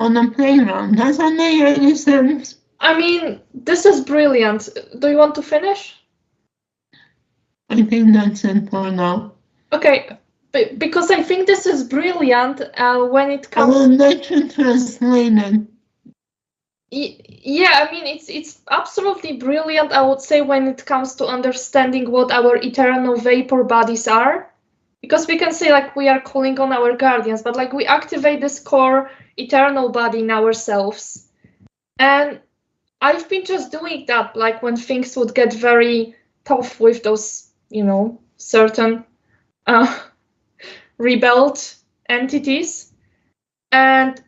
on the playground. Does that make any sense? I mean, this is brilliant. Do you want to finish? I think that's it for now. Okay, because I think this is brilliant when it comes. I will let you translate it. Yeah, I mean, it's absolutely brilliant, I would say, when it comes to understanding what our eternal vapor bodies are. Because we can say, like, we are calling on our guardians, but, like, we activate this core eternal body in ourselves. And I've been just doing that, like, when things would get very tough with those, certain rebelled entities. And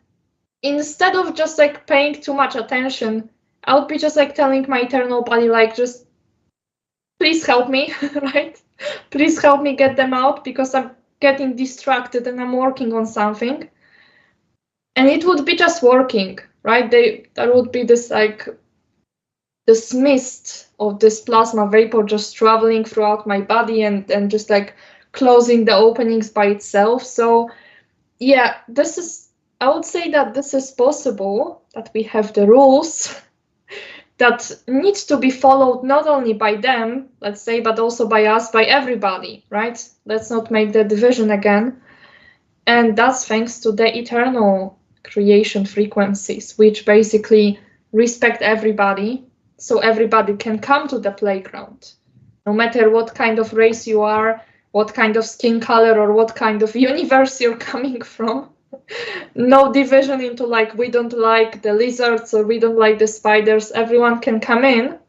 instead of just, like, paying too much attention, I would be just, like, telling my eternal body, like, just please help me, right? Please help me get them out because I'm getting distracted and I'm working on something. And it would be just working, right? There would be this, like, this mist of this plasma vapor just traveling throughout my body and just like closing the openings by itself. So yeah, I would say that this is possible, that we have the rules that need to be followed not only by them, let's say, but also by us, by everybody, right? Let's not make the division again. And that's thanks to the eternal creation frequencies, which basically respect everybody, so everybody can come to the playground. No matter what kind of race you are, what kind of skin color, or what kind of universe you're coming from. No division into like, we don't like the lizards or we don't like the spiders. Everyone can come in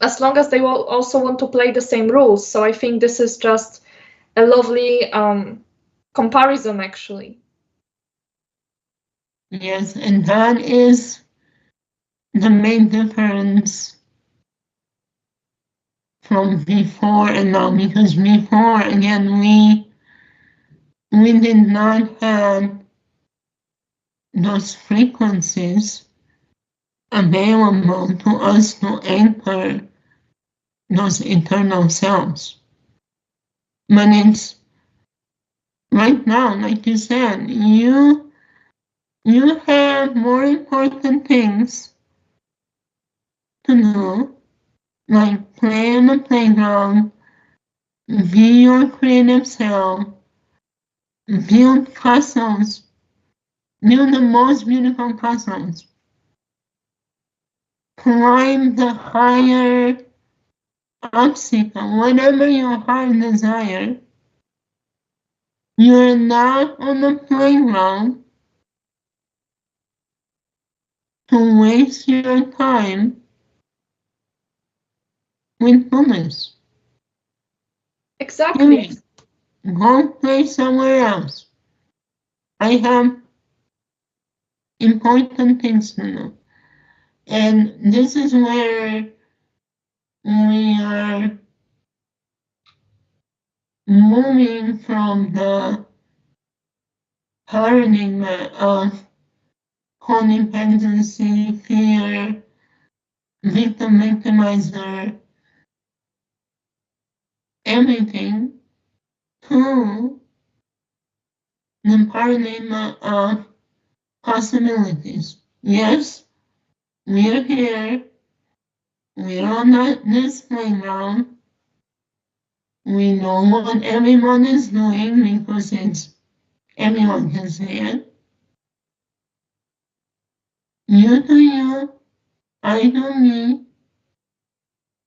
as long as they will also want to play the same rules. So I think this is just a lovely comparison, actually. Yes, and that is the main difference from before and now, because before, again, we did not have those frequencies available to us to anchor those eternal selves. But it's right now, like you said, you have more important things to do, like play on the playground, be your creative self, build castles, build the most beautiful castles, climb the higher obstacle, whatever your heart desire. You're not on the playground to waste your time with bullies. Exactly. Go play somewhere else. I have important things to do. And this is where we are moving from the paradigm of codependency, fear, victimizer, everything, to the paradigm of possibilities. Yes, we're here. We're on this playground. We know what everyone is doing because everyone can see it. You do you, I do me.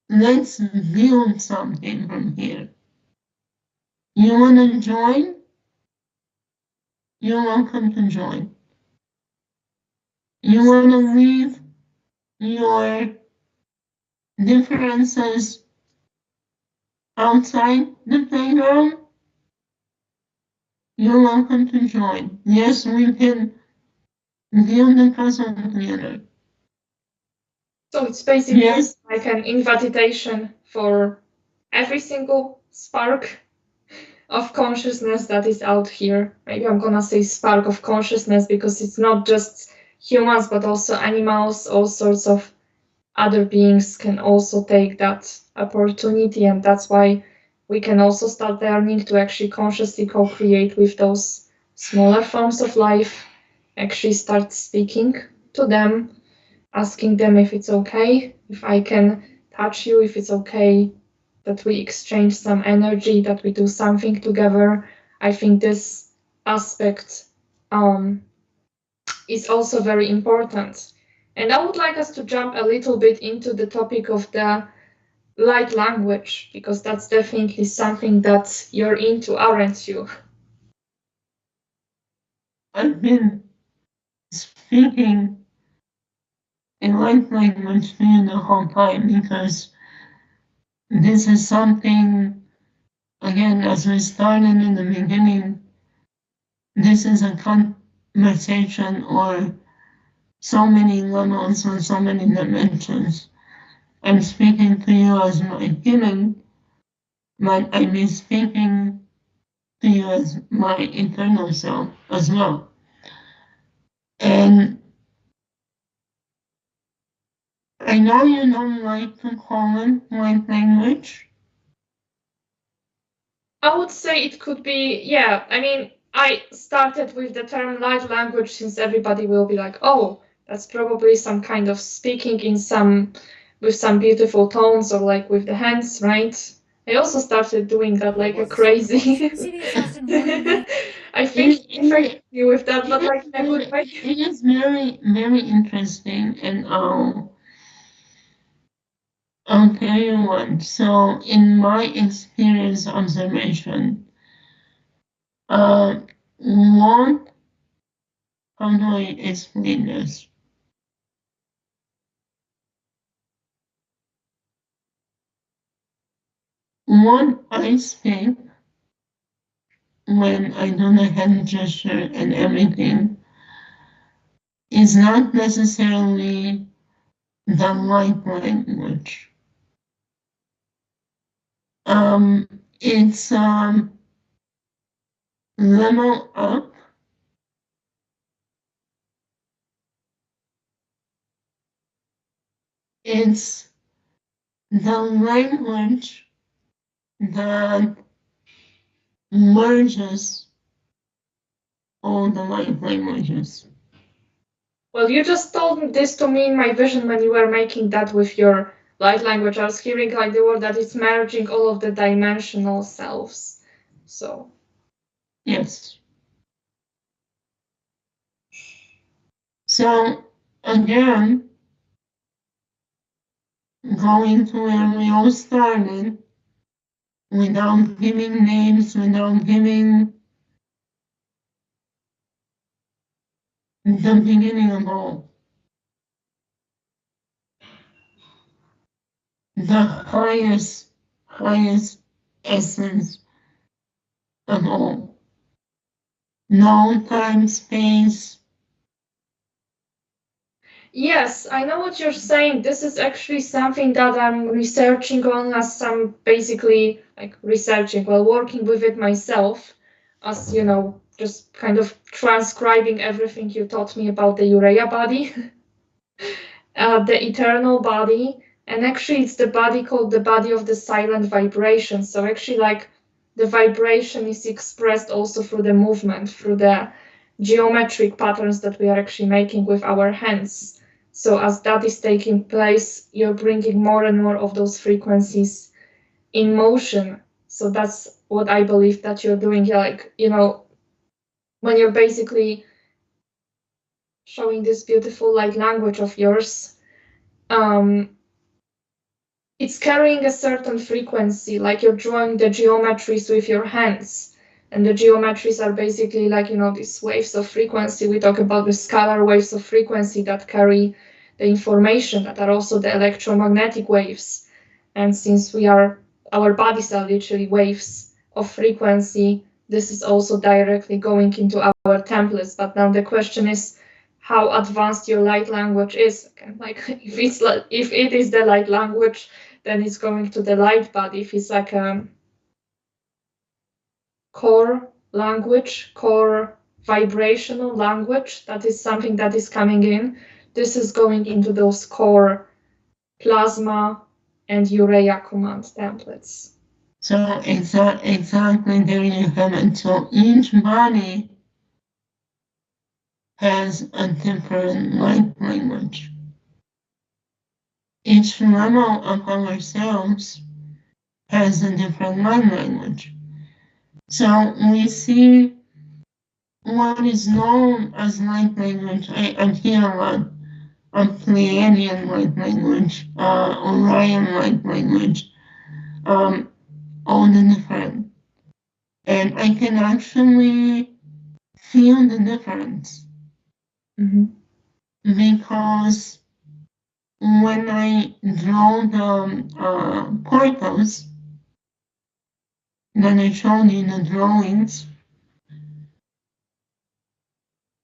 Let's build something from here. You want to join? You're welcome to join. You want to leave your differences outside the playground? You're welcome to join. Yes, we can build the puzzle together. So it's basically like an invitation for every single spark of consciousness that is out here. Maybe I'm gonna say spark of consciousness because it's not just humans, but also animals, all sorts of other beings can also take that opportunity. And that's why we can also start learning to actually consciously co-create with those smaller forms of life, actually start speaking to them, asking them if it's okay, if I can touch you, if it's okay that we exchange some energy, that we do something together. I think this aspect is also very important. And I would like us to jump a little bit into the topic of the light language, because that's definitely something that you're into, aren't you? I've been speaking in light language to you the whole time because this is something, again, as we started in the beginning, this is a conversation or so many levels or so many dimensions. I'm speaking to you as my human, but I'm speaking to you as my eternal self as well. And I know you don't like to call it light language. I would say it could be, yeah. I mean, I started with the term light language since everybody will be like, oh, that's probably some kind of speaking in with some beautiful tones or like with the hands, right? I also started doing that like a crazy. I think affected you with that, but like in a good way. It is very, very interesting, and I'll tell you what. So, in my experience observation, one, how do I explain this? One, I speak when I do the hand gesture and everything is not necessarily the light language. It's level up. It's the language that merges all the light languages. Well, you just told this to me in my vision when you were making that with your light language. I was hearing like the word that it's merging all of the dimensional selves. So. Yes. So, again, going to where we all started, without giving names, without giving the beginning of all. The highest essence of all. No time, space. Yes, I know what you're saying. This is actually something that I'm researching on as some basically like researching, well, working with it myself, as you know, just kind of transcribing everything you taught me about the Urea body, the eternal body, and actually it's the body called the body of the silent vibration. So actually, like the vibration is expressed also through the movement, through the geometric patterns that we are actually making with our hands. So as that is taking place, you're bringing more and more of those frequencies in motion. So that's what I believe that you're doing. Like, you know, when you're basically showing this beautiful light language of yours, it's carrying a certain frequency, like you're drawing the geometries with your hands. And the geometries are basically like, you know, these waves of frequency. We talk about the scalar waves of frequency that carry the information, that are also the electromagnetic waves. And since our bodies are literally waves of frequency, this is also directly going into our templates. But now the question is how advanced your light language is. Like if it is the light language, then it's going to the light body. If it's like a core language, core vibrational language, that is something that is coming in. This is going into those core plasma and urea command templates. So exactly there you have it. So each body has a different light language. Each level of ourselves has a different light language. So we see what is known as light language. I hear a lot of Pleiadian light language, Orion light language, all the different. And I can actually feel the difference. Mm-hmm. Because when I draw the portals that I showed in the drawings,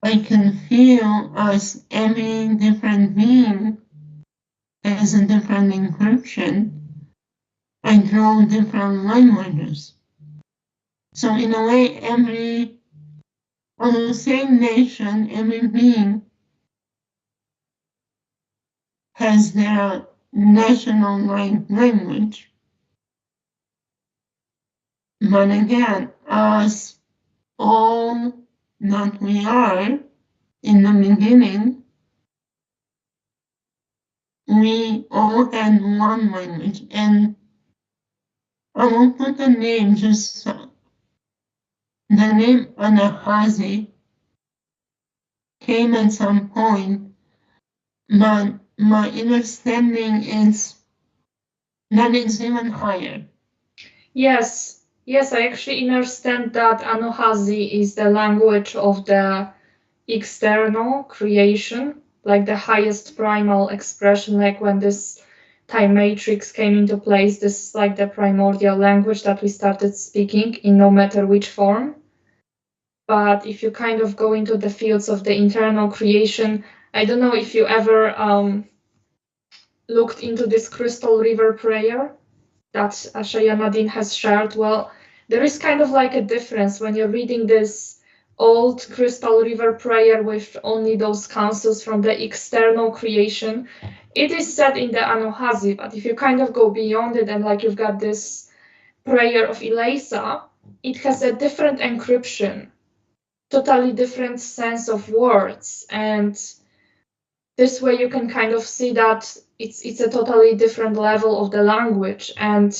I can feel as every different being has a different encryption. I draw different languages. So in a way, on the same nation, every being has their national language. But again, as all that we are in the beginning, we all had one language. And I will put the name, just the name Anahazi came at some point, but my understanding is that it's even higher. Yes, I actually understand that Anahazi is the language of the external creation, like the highest primal expression, like when this time matrix came into place, this is like the primordial language that we started speaking in no matter which form. But if you kind of go into the fields of the internal creation, I don't know if you ever looked into this crystal river prayer that Ashaya Nadine has shared. Well, there is kind of like a difference when you're reading this old crystal river prayer with only those counsels from the external creation. It is said in the Anahazi, but if you kind of go beyond it and like you've got this prayer of Elisa, it has a different encryption, totally different sense of words, and this way you can kind of see that it's a totally different level of the language. And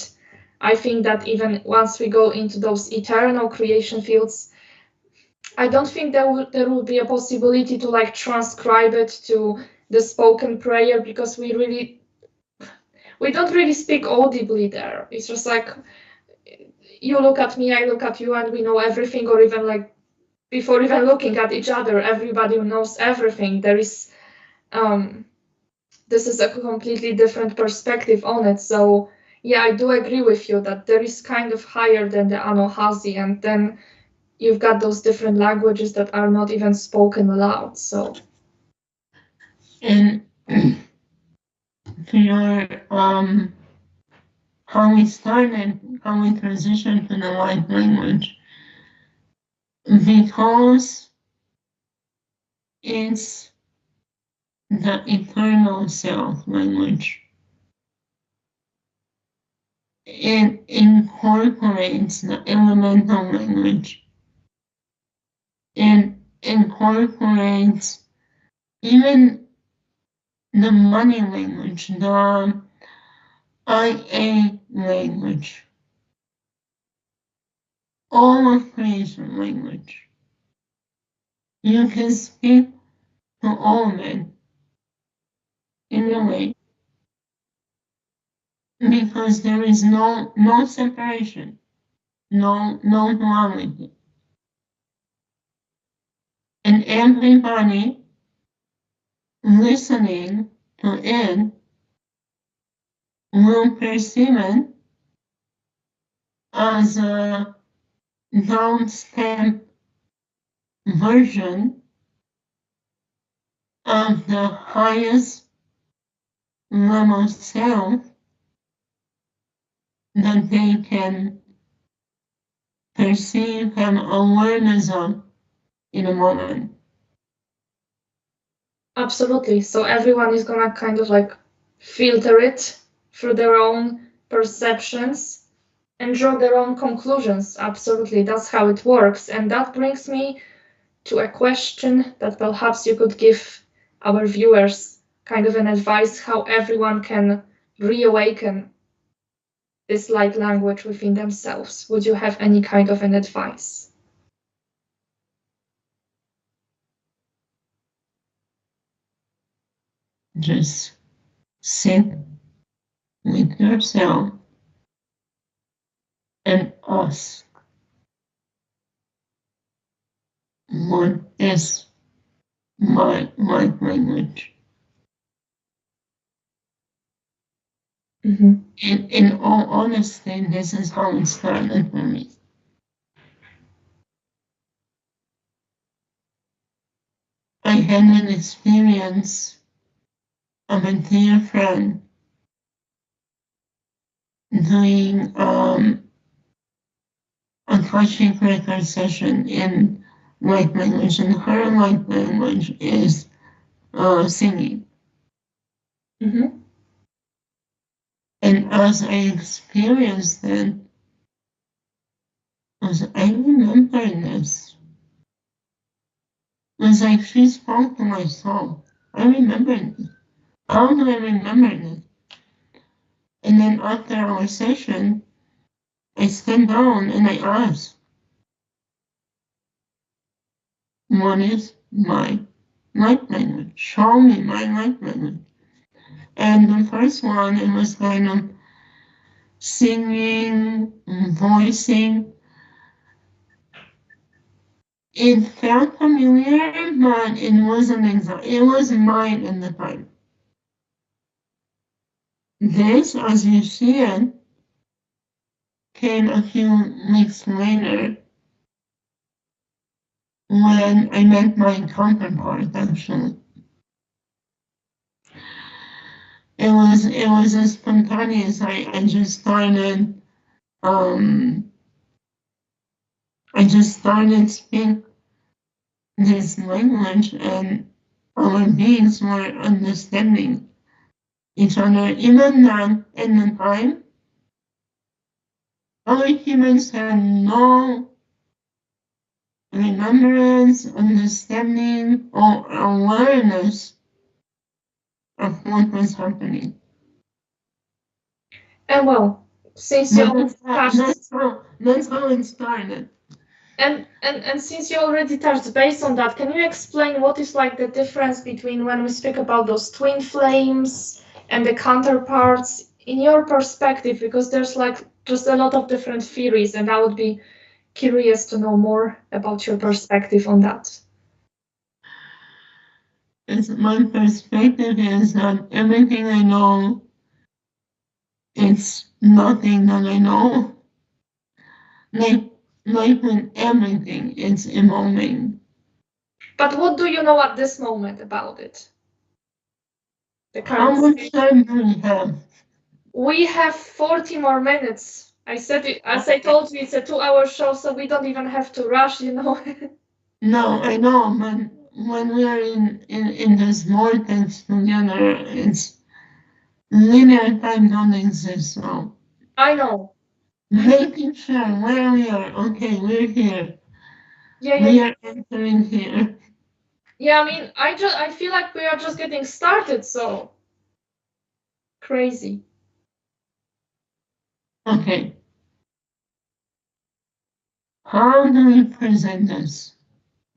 I think that even once we go into those eternal creation fields, I don't think there will be a possibility to like transcribe it to the spoken prayer, because we don't really speak audibly there. It's just like you look at me, I look at you, and we know everything, or even like before even looking at each other, everybody knows everything. There is this is a completely different perspective on it. So yeah, I do agree with you that there is kind of higher than the Anahazi, and then you've got those different languages that are not even spoken aloud. So and to your how we transitioned to the light language, because it's the eternal self language. It incorporates the elemental language. It incorporates even the money language, the IA language, all of creation language. You can speak to all men in a way, because there is no separation, no duality. And everybody listening to it will perceive it as a down-step version of the highest level self that they can perceive and awareness of in a moment. absolutely. So everyone is gonna kind of like filter it through their own perceptions and draw their own conclusions. Absolutely, that's how it works. And that brings me to a question that perhaps you could give our viewers, kind of an advice how everyone can reawaken this light language within themselves. Would you have any kind of an advice? Just sit with yourself and ask, what is my light language? Mm-hmm. In all honesty, this is how it started for me. I had an experience of a dear friend doing a Akashic record session in light language, and her light language is singing. Mm-hmm. And as I experienced it, I remember this. It was like she spoke to my soul. I remember it. How do I remember it? And then after our session, I sat down and I asked, what is my light language? Show me my light language. And the first one, it was kind of singing, voicing. It felt familiar, but it wasn't exact. It was mine at the time. This, as you see it, came a few weeks later when I met my counterpart. Actually, it was as spontaneous. Um, I just started speaking this language, and our beings were understanding each other. Even then, in the time, our humans had no remembrance, understanding, or awareness of what was happening. And well, since you already touched, That's how it started. and since you already touched base on that, can you explain what is like the difference between when we speak about those twin flames and the counterparts in your perspective? Because there's like just a lot of different theories, and I would be curious to know more about your perspective on that. My perspective is that everything I know, it's nothing that I know. Like with everything, it's evolving. But what do you know at this moment about it? The How current much time do we have? We have 40 more minutes. I said it, as I told you, it's a 2-hour show, so we don't even have to rush, you know. No, I know, but when we are in this vortex together, it's linear time don't exist. So I know. making sure where we are. Okay, we're here. We are entering here. Yeah, I mean, I feel like we are just getting started, so crazy. Okay. How do we present this?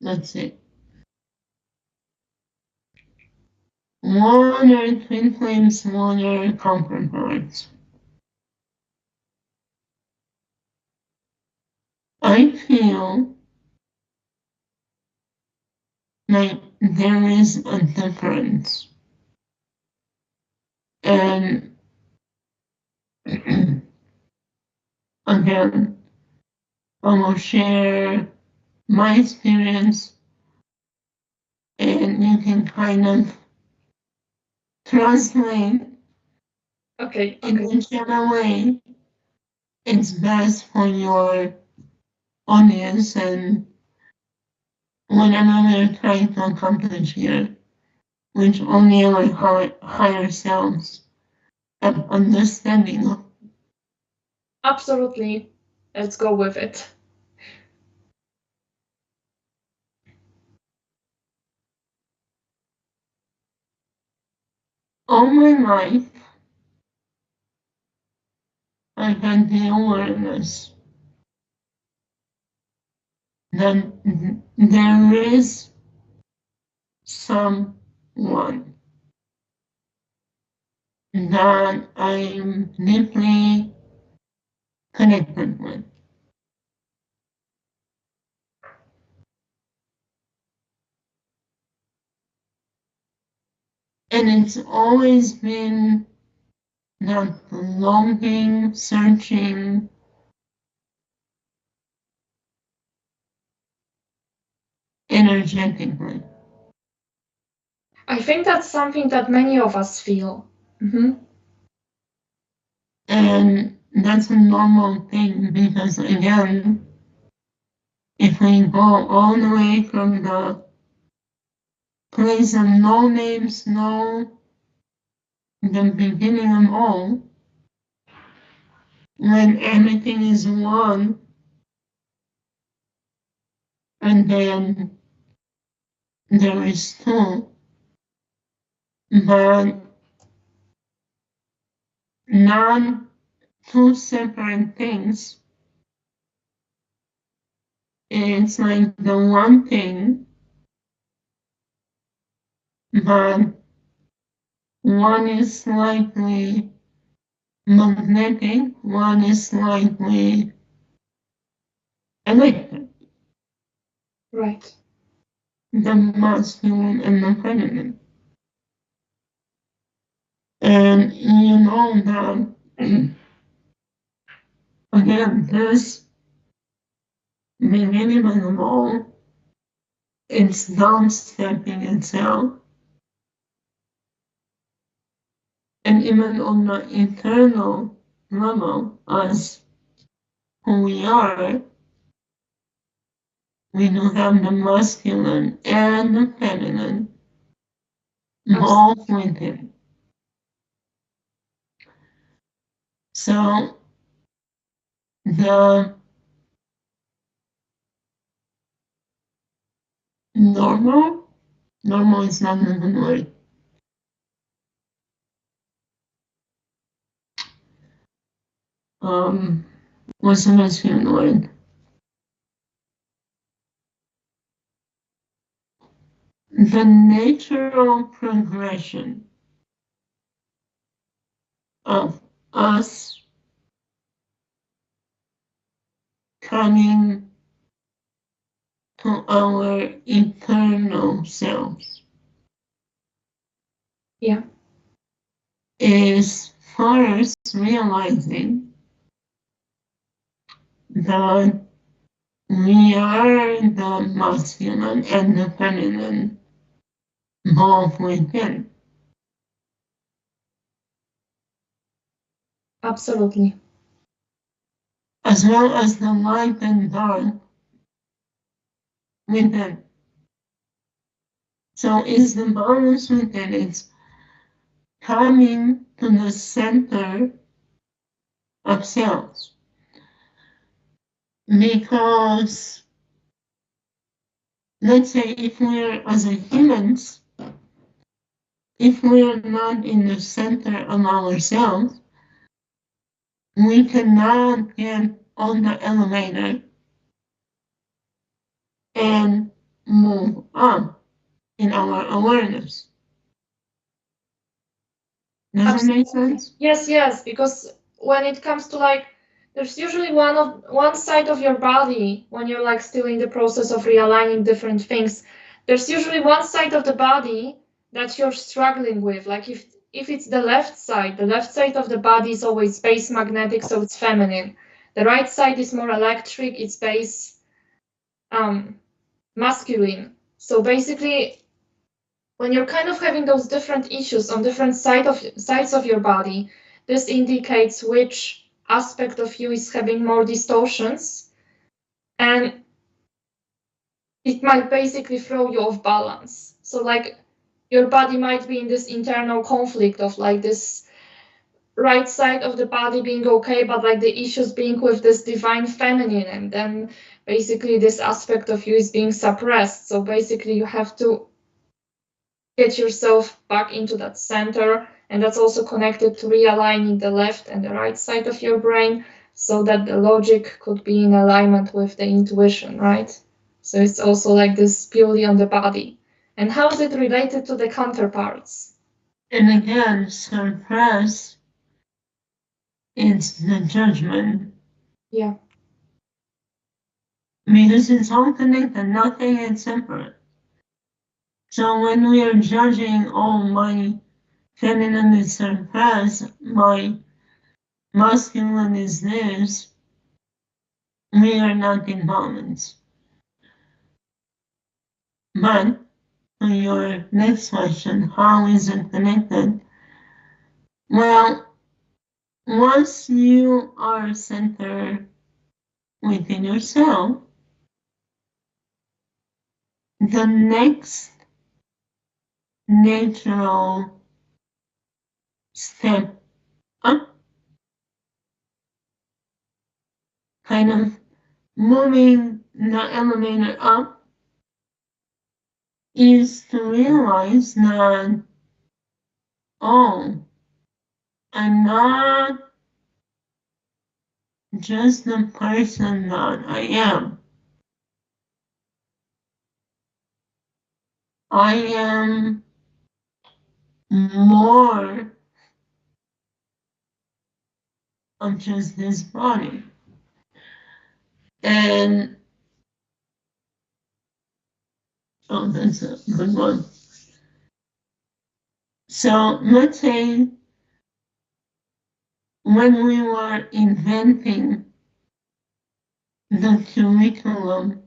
Let's see. Water, twin flames, water, counterparts. I feel like there is a difference. And again, I will share my experience and you can kind of translate in whichever way it's best for your audience and whatever we're trying to accomplish here, which only our higher selves have understanding of. Absolutely. Let's go with it. All my life, I had the awareness that there is someone that I'm deeply connected with. And it's always been that longing, searching, energetically. I think that's something that many of us feel. Mm-hmm. And that's a normal thing because, again, if we go all the way from the place of no names, no the beginning of all, when everything is one, and then there is two, but not two separate things. It's like the one thing, but one is slightly magnetic, one is slightly electric. Right. The masculine and the feminine. And you know that, again, this beginning of the all, it's down-stepping itself. And even on the internal level, as who we are, we do have the masculine and the feminine both within. So the normal is not a good word. What's the masculine word? The natural progression of us coming to our eternal selves. Yeah. Is first realizing that we are the masculine and the feminine both within. Absolutely. As well as the light and dark within. So it's the balance within. It's coming to the center of selves. Because let's say if we're as a humans, if we're not in the center of ourselves, we cannot get on the elevator and move up in our awareness. Does it make sense? Yes, because when it comes to like, there's usually one side of your body when you're like still in the process of realigning different things. There's usually one side of the body that you're struggling with. Like if it's the left side of the body is always base magnetic, so it's feminine. The right side is more electric, it's base masculine. So basically, when you're kind of having those different issues on different sides of your body, this indicates which aspect of you is having more distortions, and it might basically throw you off balance. So like your body might be in this internal conflict of like this right side of the body being okay, but like the issues being with this divine feminine, and then basically this aspect of you is being suppressed. So basically you have to get yourself back into that center, and that's also connected to realigning the left and the right side of your brain so that the logic could be in alignment with the intuition, right? So it's also like this purely on the body. And how is it related to the counterparts? And again, suppress is the judgment. Yeah. Because it's all connected, nothing is separate. So when we are judging, oh, my feminine is suppressed, my masculine is this, we are not in balance. But to your next question, how is it connected? Well, once you are centered within yourself, the next natural step up, kind of moving the elevator up, is to realize that, oh, I'm not just the person that I am. I am more of just this body. And, oh, that's a good one. So let's say when we were inventing the curriculum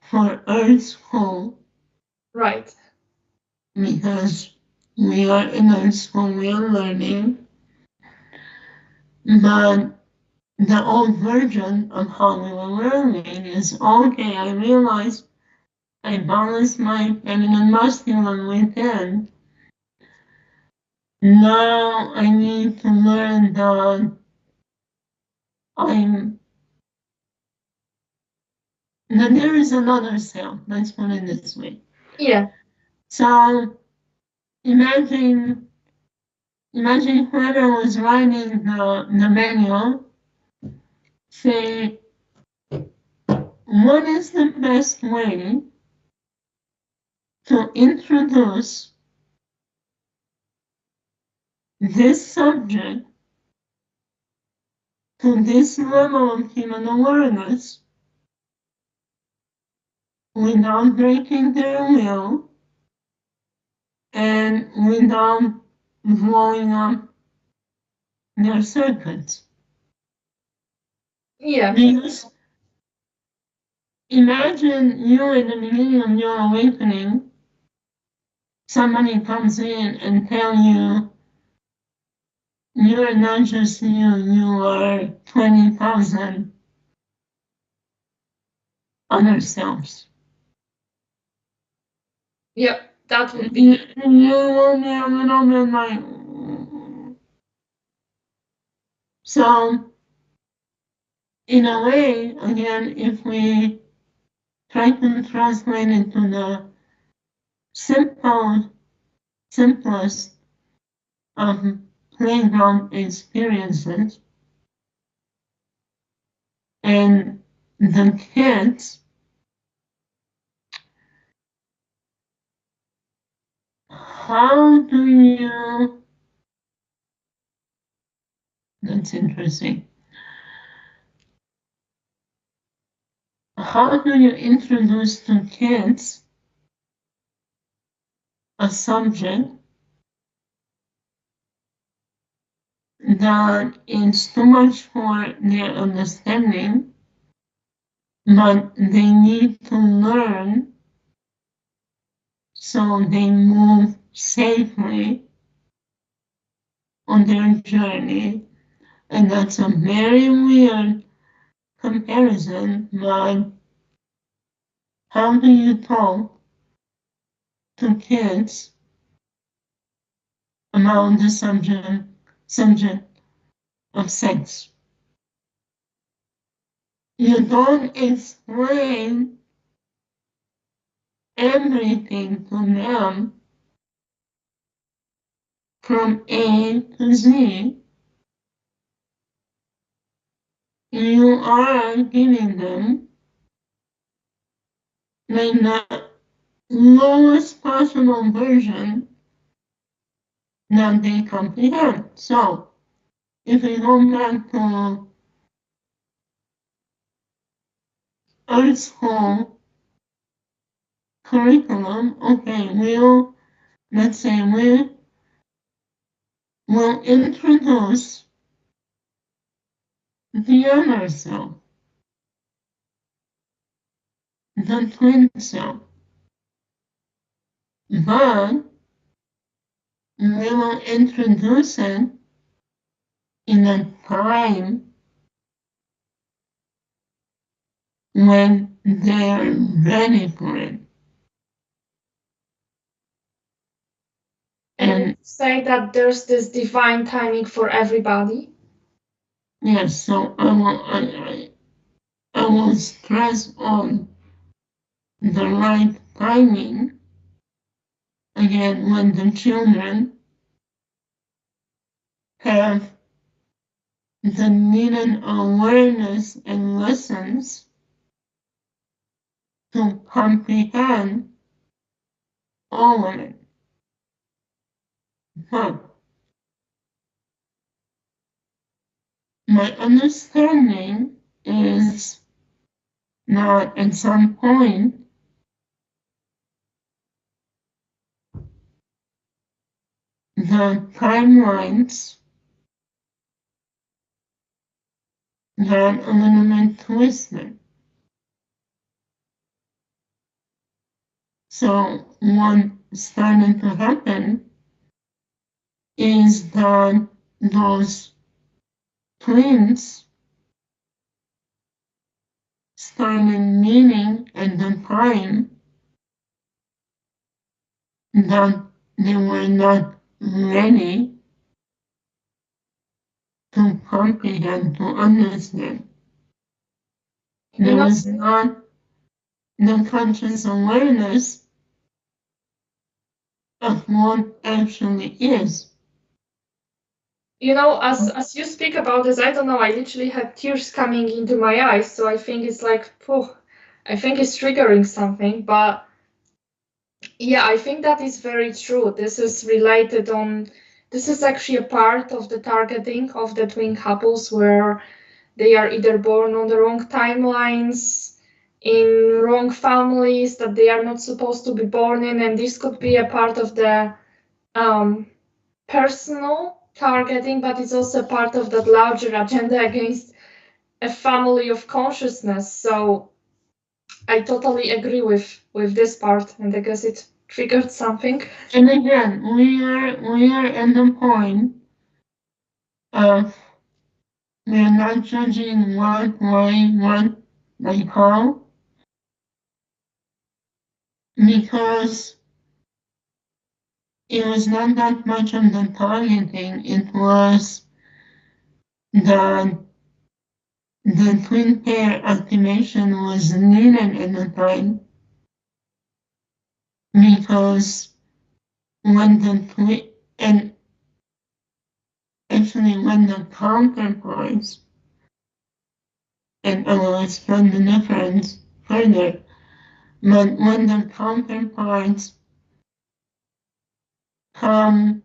for Earth School, Right. because we are in Earth School, we are learning, but the old version of how we were learning is, okay, I realized I balanced my feminine masculine within. Now I need to learn that there is another self, let's put it this way. Yeah. So imagine whoever was writing the manual say, what is the best way to introduce this subject to this level of human awareness without breaking their will and without blowing up their circuits. Yeah. Because imagine you in the beginning of your awakening, somebody comes in and tell you, you're not just you are 20,000 other selves. Yep, that would be. You will be a little bit like, so in a way, again, if we try to translate it to the simplest playground experiences, and the kids, how do you, that's interesting. How do you introduce to kids a subject that is too much for their understanding, but they need to learn so they move safely on their journey? And that's a very weird comparison, but how do you talk to kids about the subject of sex? You don't explain everything to them from A to Z. You are giving them like the lowest possible version that they comprehend. So if we go back to Earth School curriculum, okay, let's say we'll introduce the other self, the twin self, but we will introduce it in a time when they're ready for it. And say that there's this divine timing for everybody? Yes, so I will stress on the right timing. Again, when the children have the needed awareness and lessons to comprehend all of it. But my understanding is that at some point the timelines got a little bit twisted. So what started to happen is that those twins started meeting at the time that they were not ready to comprehend, to understand. There was not the conscious awareness of what actually is. You know, as you speak about this, I don't know, I literally had tears coming into my eyes, so I think it's like, I think it's triggering something, but yeah, I think that is very true. This is related on, this is actually a part of the targeting of the twin couples where they are either born on the wrong timelines, in wrong families that they are not supposed to be born in, and this could be a part of the personal targeting, but it's also part of that larger agenda against a family of consciousness. So I totally agree with this part, and I guess it triggered something. And again, we are at the point of we're not judging what, why, what, like how, because it was not that much of the targeting, it was that the twin pair activation was needed at the time because when the twin, and actually when the counterparts, and I will explain the difference further, but when the counterparts come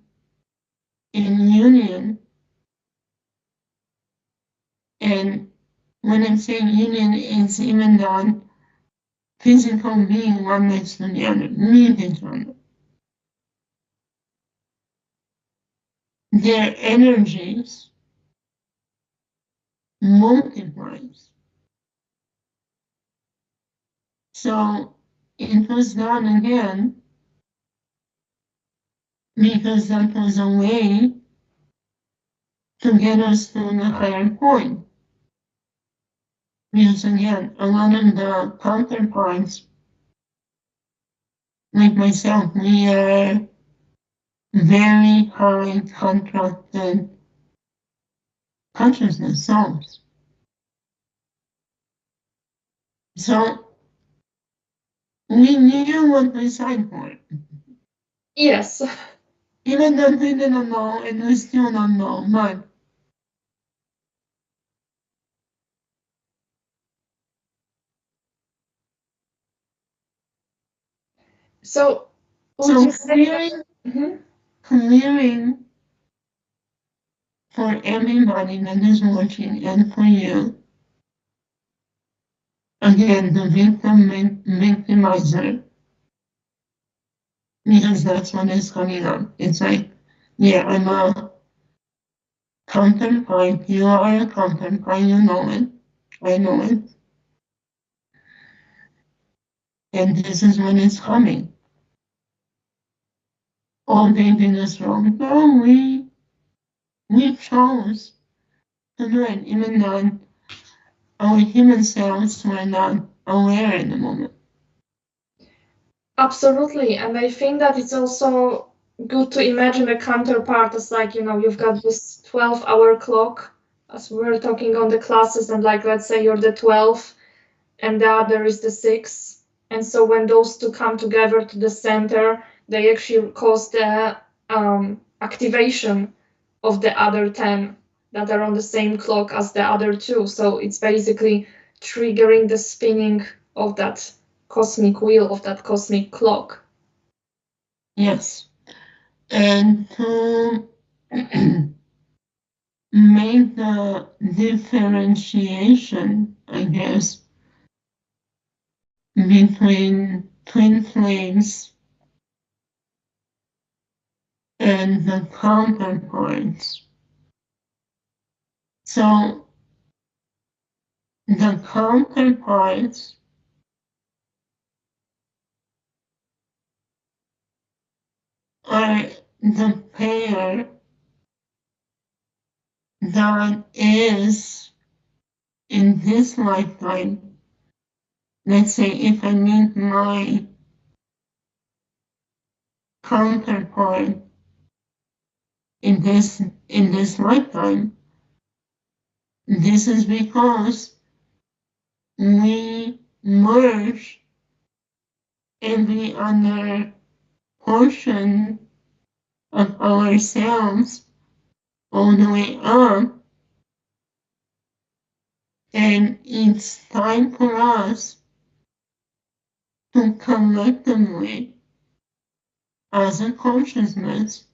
in union, and when I'm saying union, it's even that physical being one next to the other, meet each other. Their energies multiplies. So it was done again because that was a way to get us to the higher point. Because again, a lot of the counterparts, like myself, we are very high contracted consciousness souls. So we knew what we signed for. Yes. Even though we didn't know, and we still don't know, but So clearing, clearing for everybody that is watching and for you. Again, the victimizer, because that's what is coming up. It's like, yeah, I'm a counterpart, you are a counterpart, you know it, I know it. And this is when it's coming. Oh, they did us wrong. No, we chose to do it, even though our human selves were not aware in the moment. Absolutely. And I think that it's also good to imagine a counterpart as like, you've got this 12-hour clock, as we were talking on the classes, and like, let's say you're the 12 and the other is the 6. And so when those two come together to the center, they actually cause the activation of the other 10 that are on the same clock as the other two. So it's basically triggering the spinning of that cosmic wheel, of that cosmic clock. Yes. And to make the differentiation, I guess, between twin flames and the counterparts. So the counterparts are the pair that is in this lifetime. Let's say if I meet my counterpart in this lifetime, this is because we merge every other portion of ourselves all the way up, and it's time for us to collectively, as a consciousness,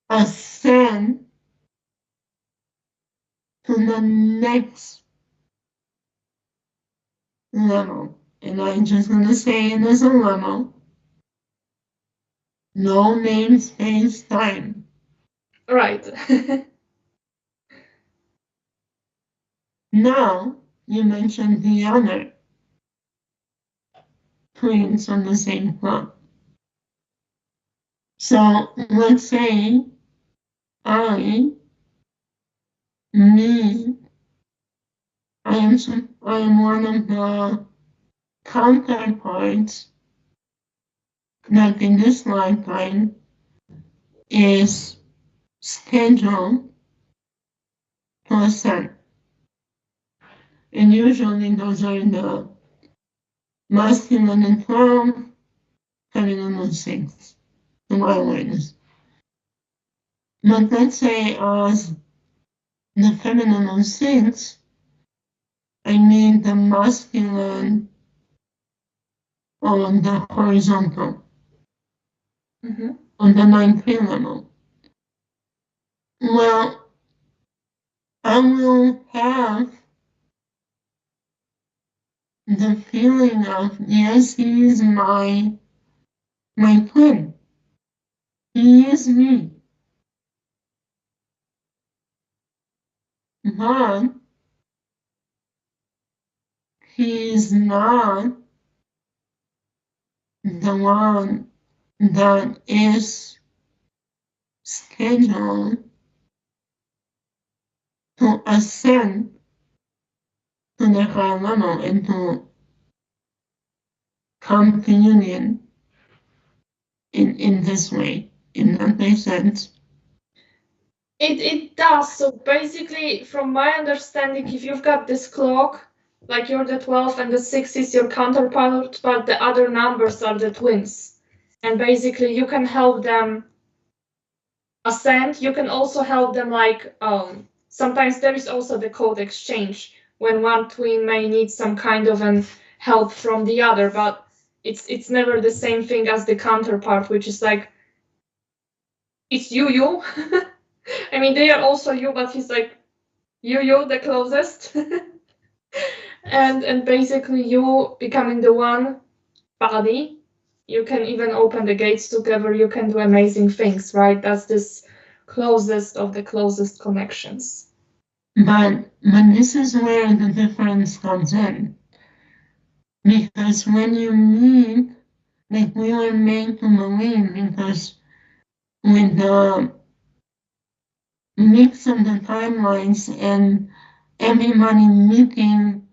ascend to the next level. And I'm just going to say it as a level. No name, space, time. Right. Now, you mentioned the other twins on the same clock. So let's say I, me, I am one of the counterparts that in this lifetime is scheduled to ascend. And usually those are the masculine and 12, feminine and 6, to my awareness. But let's say as the feminine and 6, I mean the masculine on the horizontal, on the 9th level. Well, I will have the feeling of, yes, he is my twin. He is me. But he is not the one that is scheduled to ascend to the higher level and to come to union in this way. In that makes sense. It does. So basically, from my understanding, if you've got this clock, like you're the 12 and the 6 is your counterpart, but the other numbers are the twins. And basically, you can help them ascend. You can also help them, like, sometimes there is also the code exchange when one twin may need some kind of an help from the other, but it's never the same thing as the counterpart, which is like, it's you. I mean, they are also you, but he's like, you, the closest. and basically you becoming the one body, you can even open the gates together, you can do amazing things, right? That's this closest of the closest connections. But this is where the difference comes in. Because when you meet, like we were made to believe, because with the mix of the timelines and everybody meeting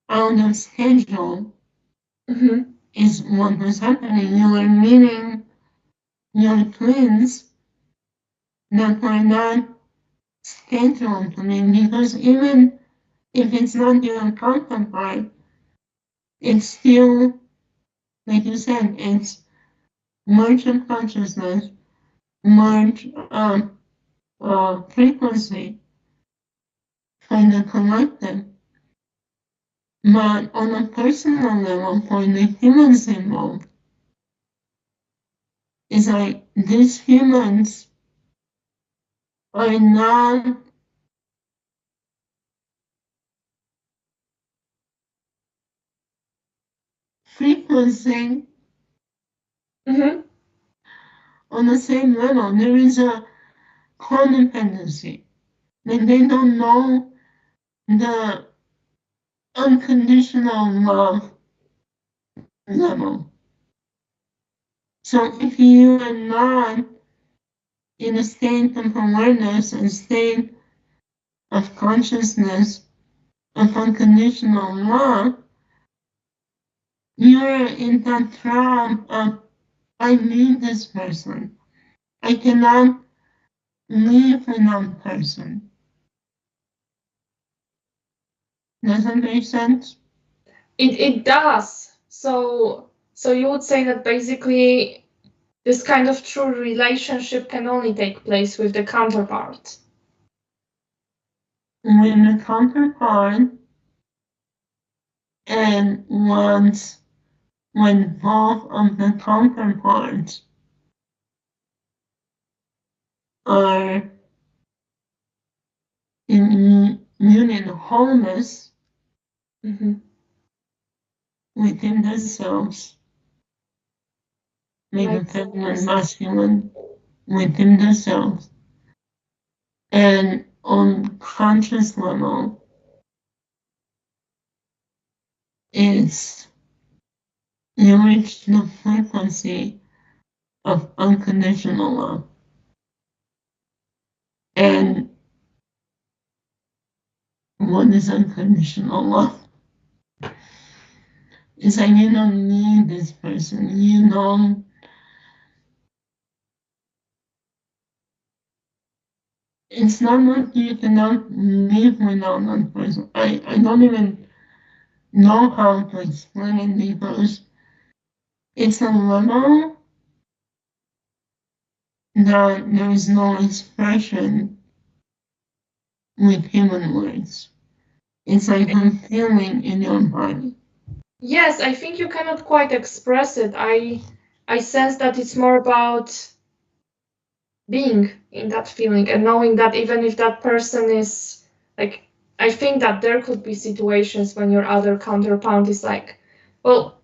out of schedule is what was happening. You were meeting your twins that are not scheduled. I mean, because even if it's not your counterpart, it's still, like you said, it's merge of consciousness, merge frequency for the collective. But on a personal level, for the humans involved, it's like these humans are not frequencing on the same level. There is a codependency. Like they don't know the unconditional love level. So if you are not in a state of awareness and state of consciousness of unconditional love, you're in that trap of I need this person. I cannot live without person. Does that make sense? It does. So you would say that basically this kind of true relationship can only take place with the counterpart. When the counterpart and when both of the counterparts are in union wholeness within themselves, like the feminine, masculine within themselves, and on conscious level, it's you reach the frequency of unconditional love. And what is unconditional love? It's like you don't need this person. You don't. It's not like you cannot live without that person. I don't even know how to explain it because it's a level that there is no expression with human words. It's like a feeling in your body. Yes, I think you cannot quite express it. I sense that it's more about being in that feeling and knowing that even if that person is like, I think that there could be situations when your other counterpart is like, well,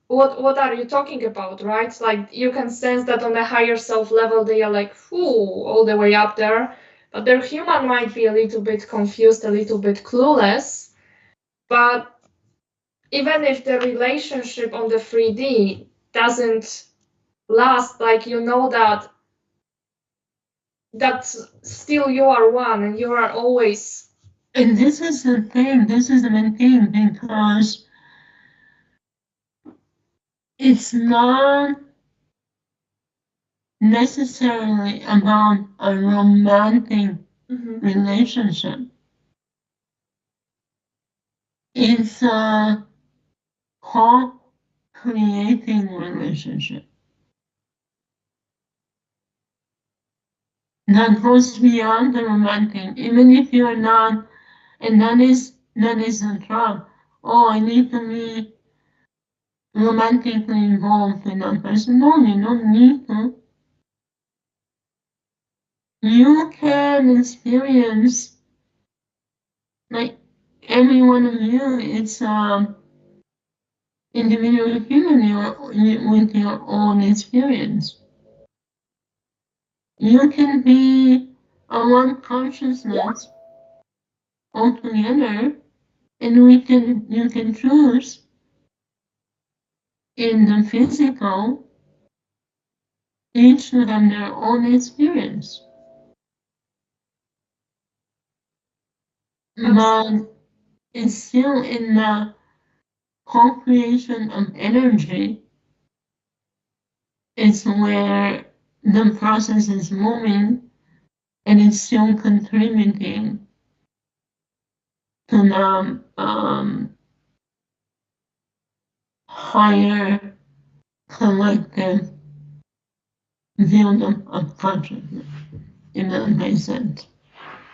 what are you talking about, right? Like you can sense that on a higher self level they are like, whoo, all the way up there, but their human might be a little bit confused, a little bit clueless. But even if the relationship on the 3D doesn't last, like you know that still you are one and you are always. And this is the thing, this is the main thing, because it's not necessarily about a romantic relationship. It's a co-creating relationship that goes beyond the romantic, even if you're not, and that is the trap. Oh, I need to be romantically involved in that person. No, you don't need to. You can experience, like every one of you, it's individual human with your own experience. You can be a one consciousness altogether, and you can choose in the physical each to have their own experience. But it's still in the co-creation of energy it's where the process is moving and it's still contributing to the higher collective view of consciousness, if that makes sense.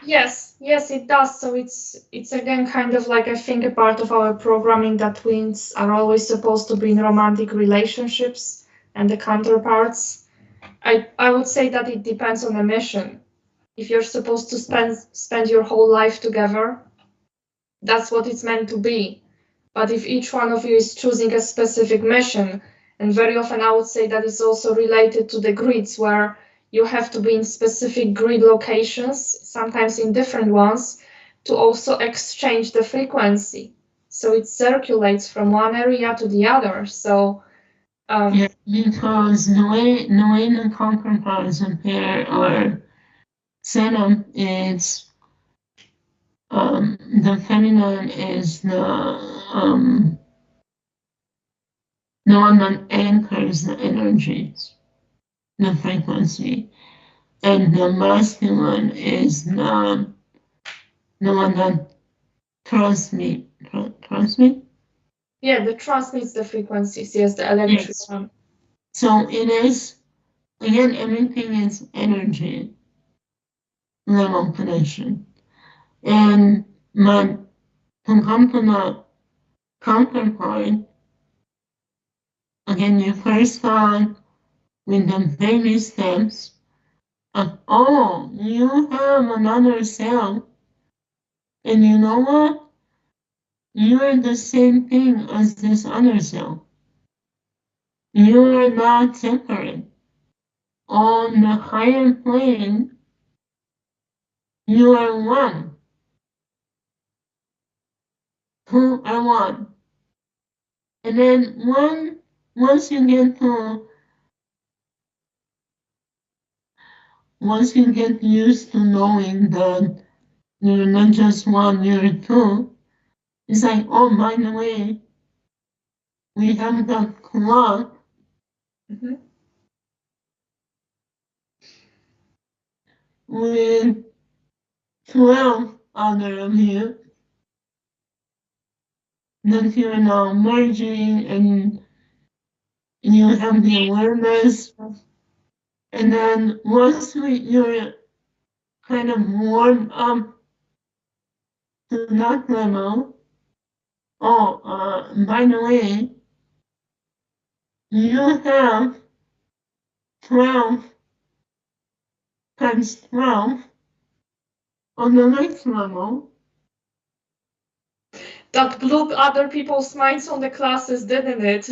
Yes, it does. So it's again kind of like, I think, a part of our programming that twins are always supposed to be in romantic relationships and the counterparts. I would say that it depends on the mission. If you're supposed to spend your whole life together, that's what it's meant to be. But if each one of you is choosing a specific mission, and very often I would say that it's also related to the grids, where you have to be in specific grid locations, sometimes in different ones, to also exchange the frequency. So it circulates from one area to the other. So yeah, because the way the counterparts appear or set up is the feminine is the one that anchors the energies, the frequency, and the masculine is the one that transmits. yeah, the transmits the frequencies. Yes, the electric one. So it is, again, everything is energy level connection. And to come to the counterpart, again, you first start with the baby steps of, oh, you have another self. And you know what? You are the same thing as this other self. You are not separate. On the higher plane, you are one. Two are one. And then once you get used to knowing that you're not just one, you're two, it's like, oh, by the way, we have that clock with 12 other of you that you're now merging and you have the awareness. And then once you're kind of warmed up to that level, by the way, you have 12 times 12 on the next level. That blew other people's minds on the classes, didn't it?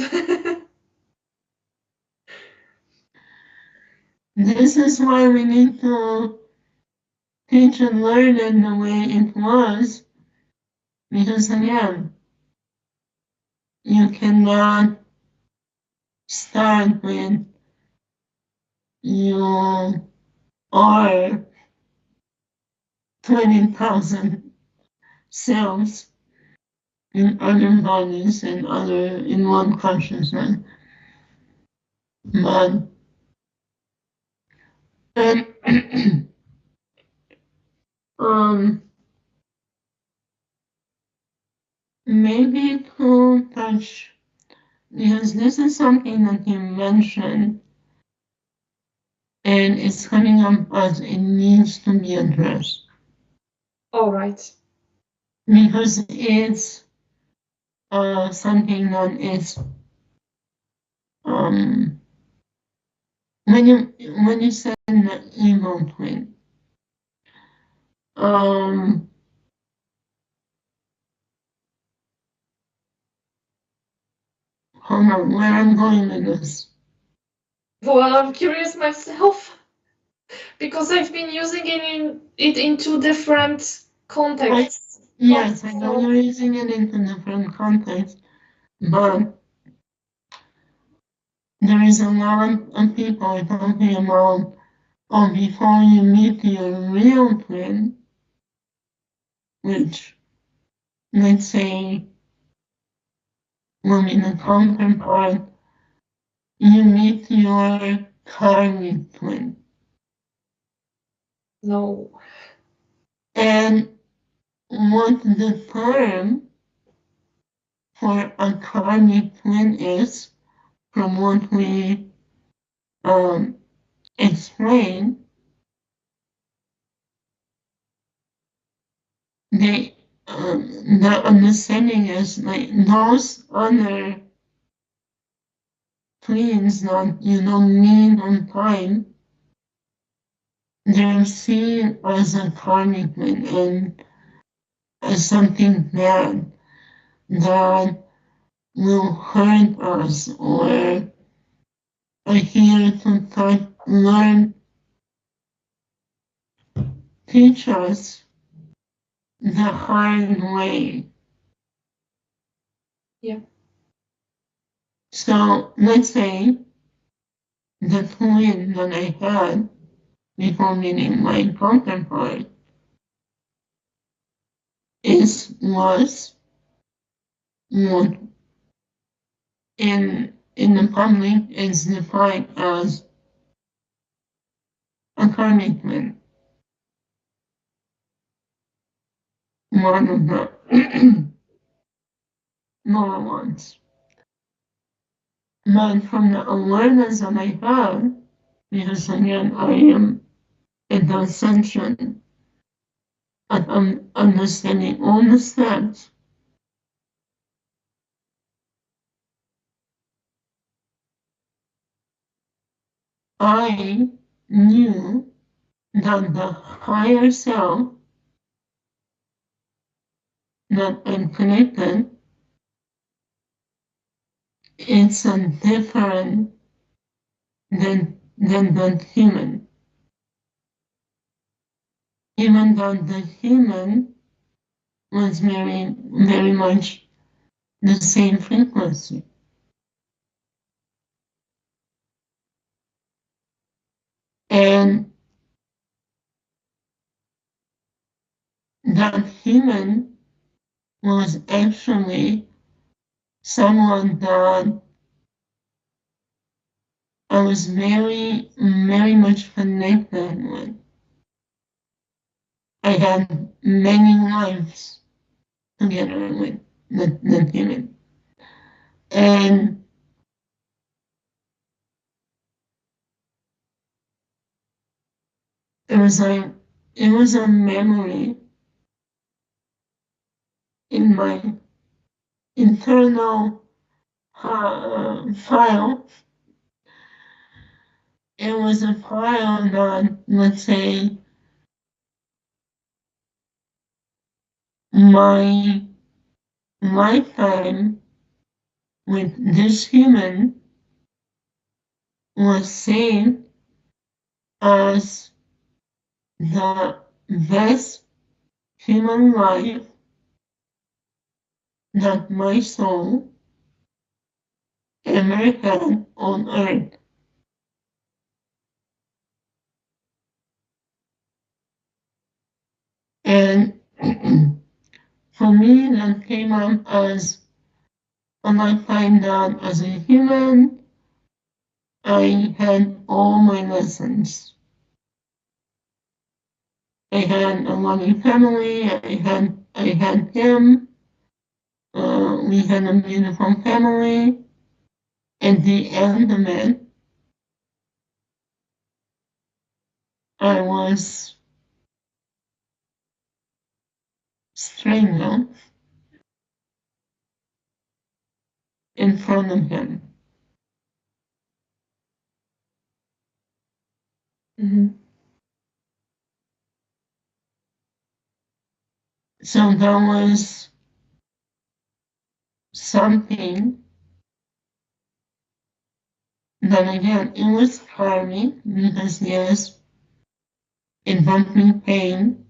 This is why we need to teach and learn it the way it was, because again, you cannot start with you are 20,000 cells in other bodies and in one consciousness. But and maybe to touch, because this is something that you mentioned and it's coming up as it needs to be addressed. All right. Because it's something that is when you said the evil twin, hold on, where I'm going with this. Well, I'm curious myself because I've been using it in two different contexts. Yes, I know you're using it in different contexts, but there is a lot of people talking about, oh, before you meet your real twin, which, let's say, will be the counterpart you meet your karmic twin. No. And what the term for a karmic twin is, from what we explain, the understanding is like those other twins that meet on time, they're seen as a karmic twin and as something bad that will hurt us or are here to learn, teach us the hard way. Yeah. So let's say the twin that I had before meeting my counterpart was what in the public is defined as a karmic twin. One of the lower ones. But from the awareness that I have, because again I am in the ascension at understanding all the steps, I knew that the higher self that I'm connected, it's a different than the human. Even though the human was very much the same frequency. And that human was actually someone that I was very much connected with. I had many lives together with the human. And it was like, it was a memory in my internal file. It was a file that, let's say, my lifetime with this human was saved as the best human life that my soul ever had on earth. And for me, that came up as when I find out as a human, I had all my lessons. I had a loving family. I had him. We had a beautiful family. At the end of it, I was strangled in front of him. Mm-hmm. So that was something that again, it was karmic because yes, it brought me pain,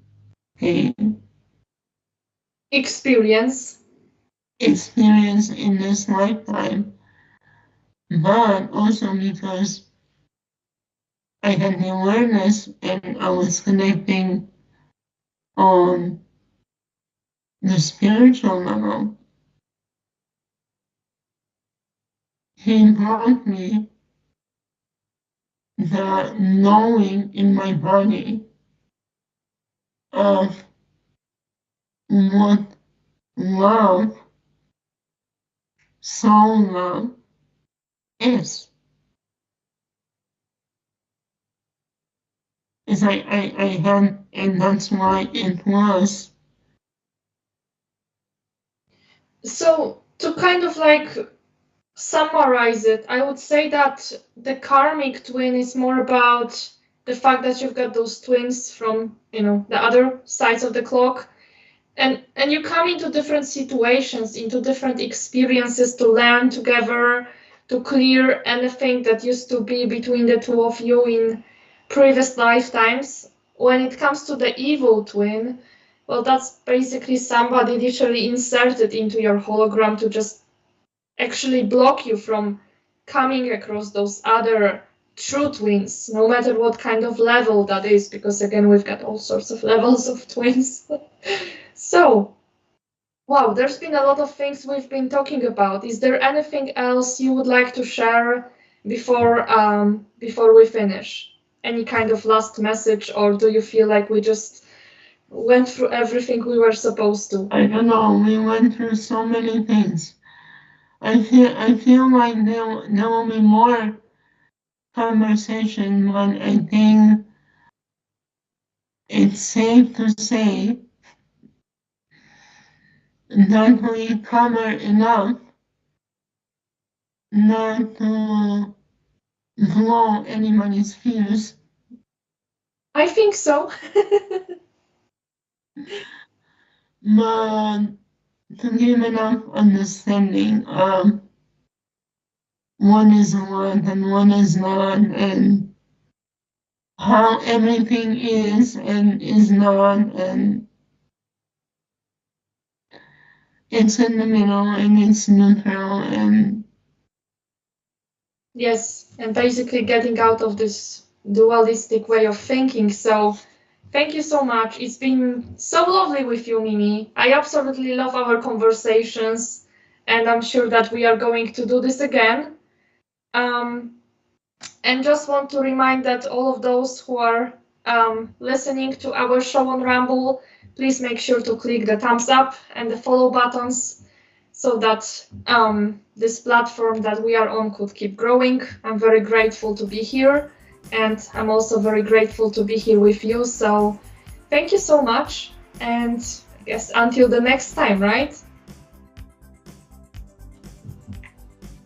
Experience. experience in this lifetime, but also because I had the awareness and I was connecting on the spiritual level. He brought me the knowing in my body of what love, soul love, is. Is I had, and that's why it was. So to kind of like summarize it, I would say that the karmic twin is more about the fact that you've got those twins from, you know, the other sides of the clock, and you come into different situations, into different experiences to learn together, to clear anything that used to be between the two of you in previous lifetimes. When it comes to the evil twin, well, that's basically somebody literally inserted into your hologram to just actually block you from coming across those other true twins, no matter what kind of level that is, because again, we've got all sorts of levels of twins. So, wow, there's been a lot of things we've been talking about. Is there anything else you would like to share before we finish? Any kind of last message, or do you feel like we just went through everything we were supposed to? I don't know, we went through so many things. I feel like there will be more conversation, but I think it's safe to say that we cover enough not to blow anybody's fuse. I think so. But to give enough understanding of what is what and what is not, and how everything is and is not, and it's in the middle and it's neutral, and Yes, and basically getting out of this dualistic way of thinking. So thank you so much. It's been so lovely with you, Mimi. I absolutely love our conversations, and I'm sure that we are going to do this again. And just want to remind that all of those who are listening to our show on Rumble, please make sure to click the thumbs up and the follow buttons so that this platform that we are on could keep growing. I'm very grateful to be here, and I'm also very grateful to be here with you. So thank you so much, and I guess until the next time, right?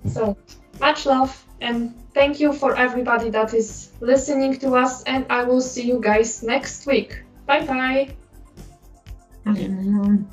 So much love, and thank you for everybody that is listening to us, and I will see you guys next week. Bye bye. everyone.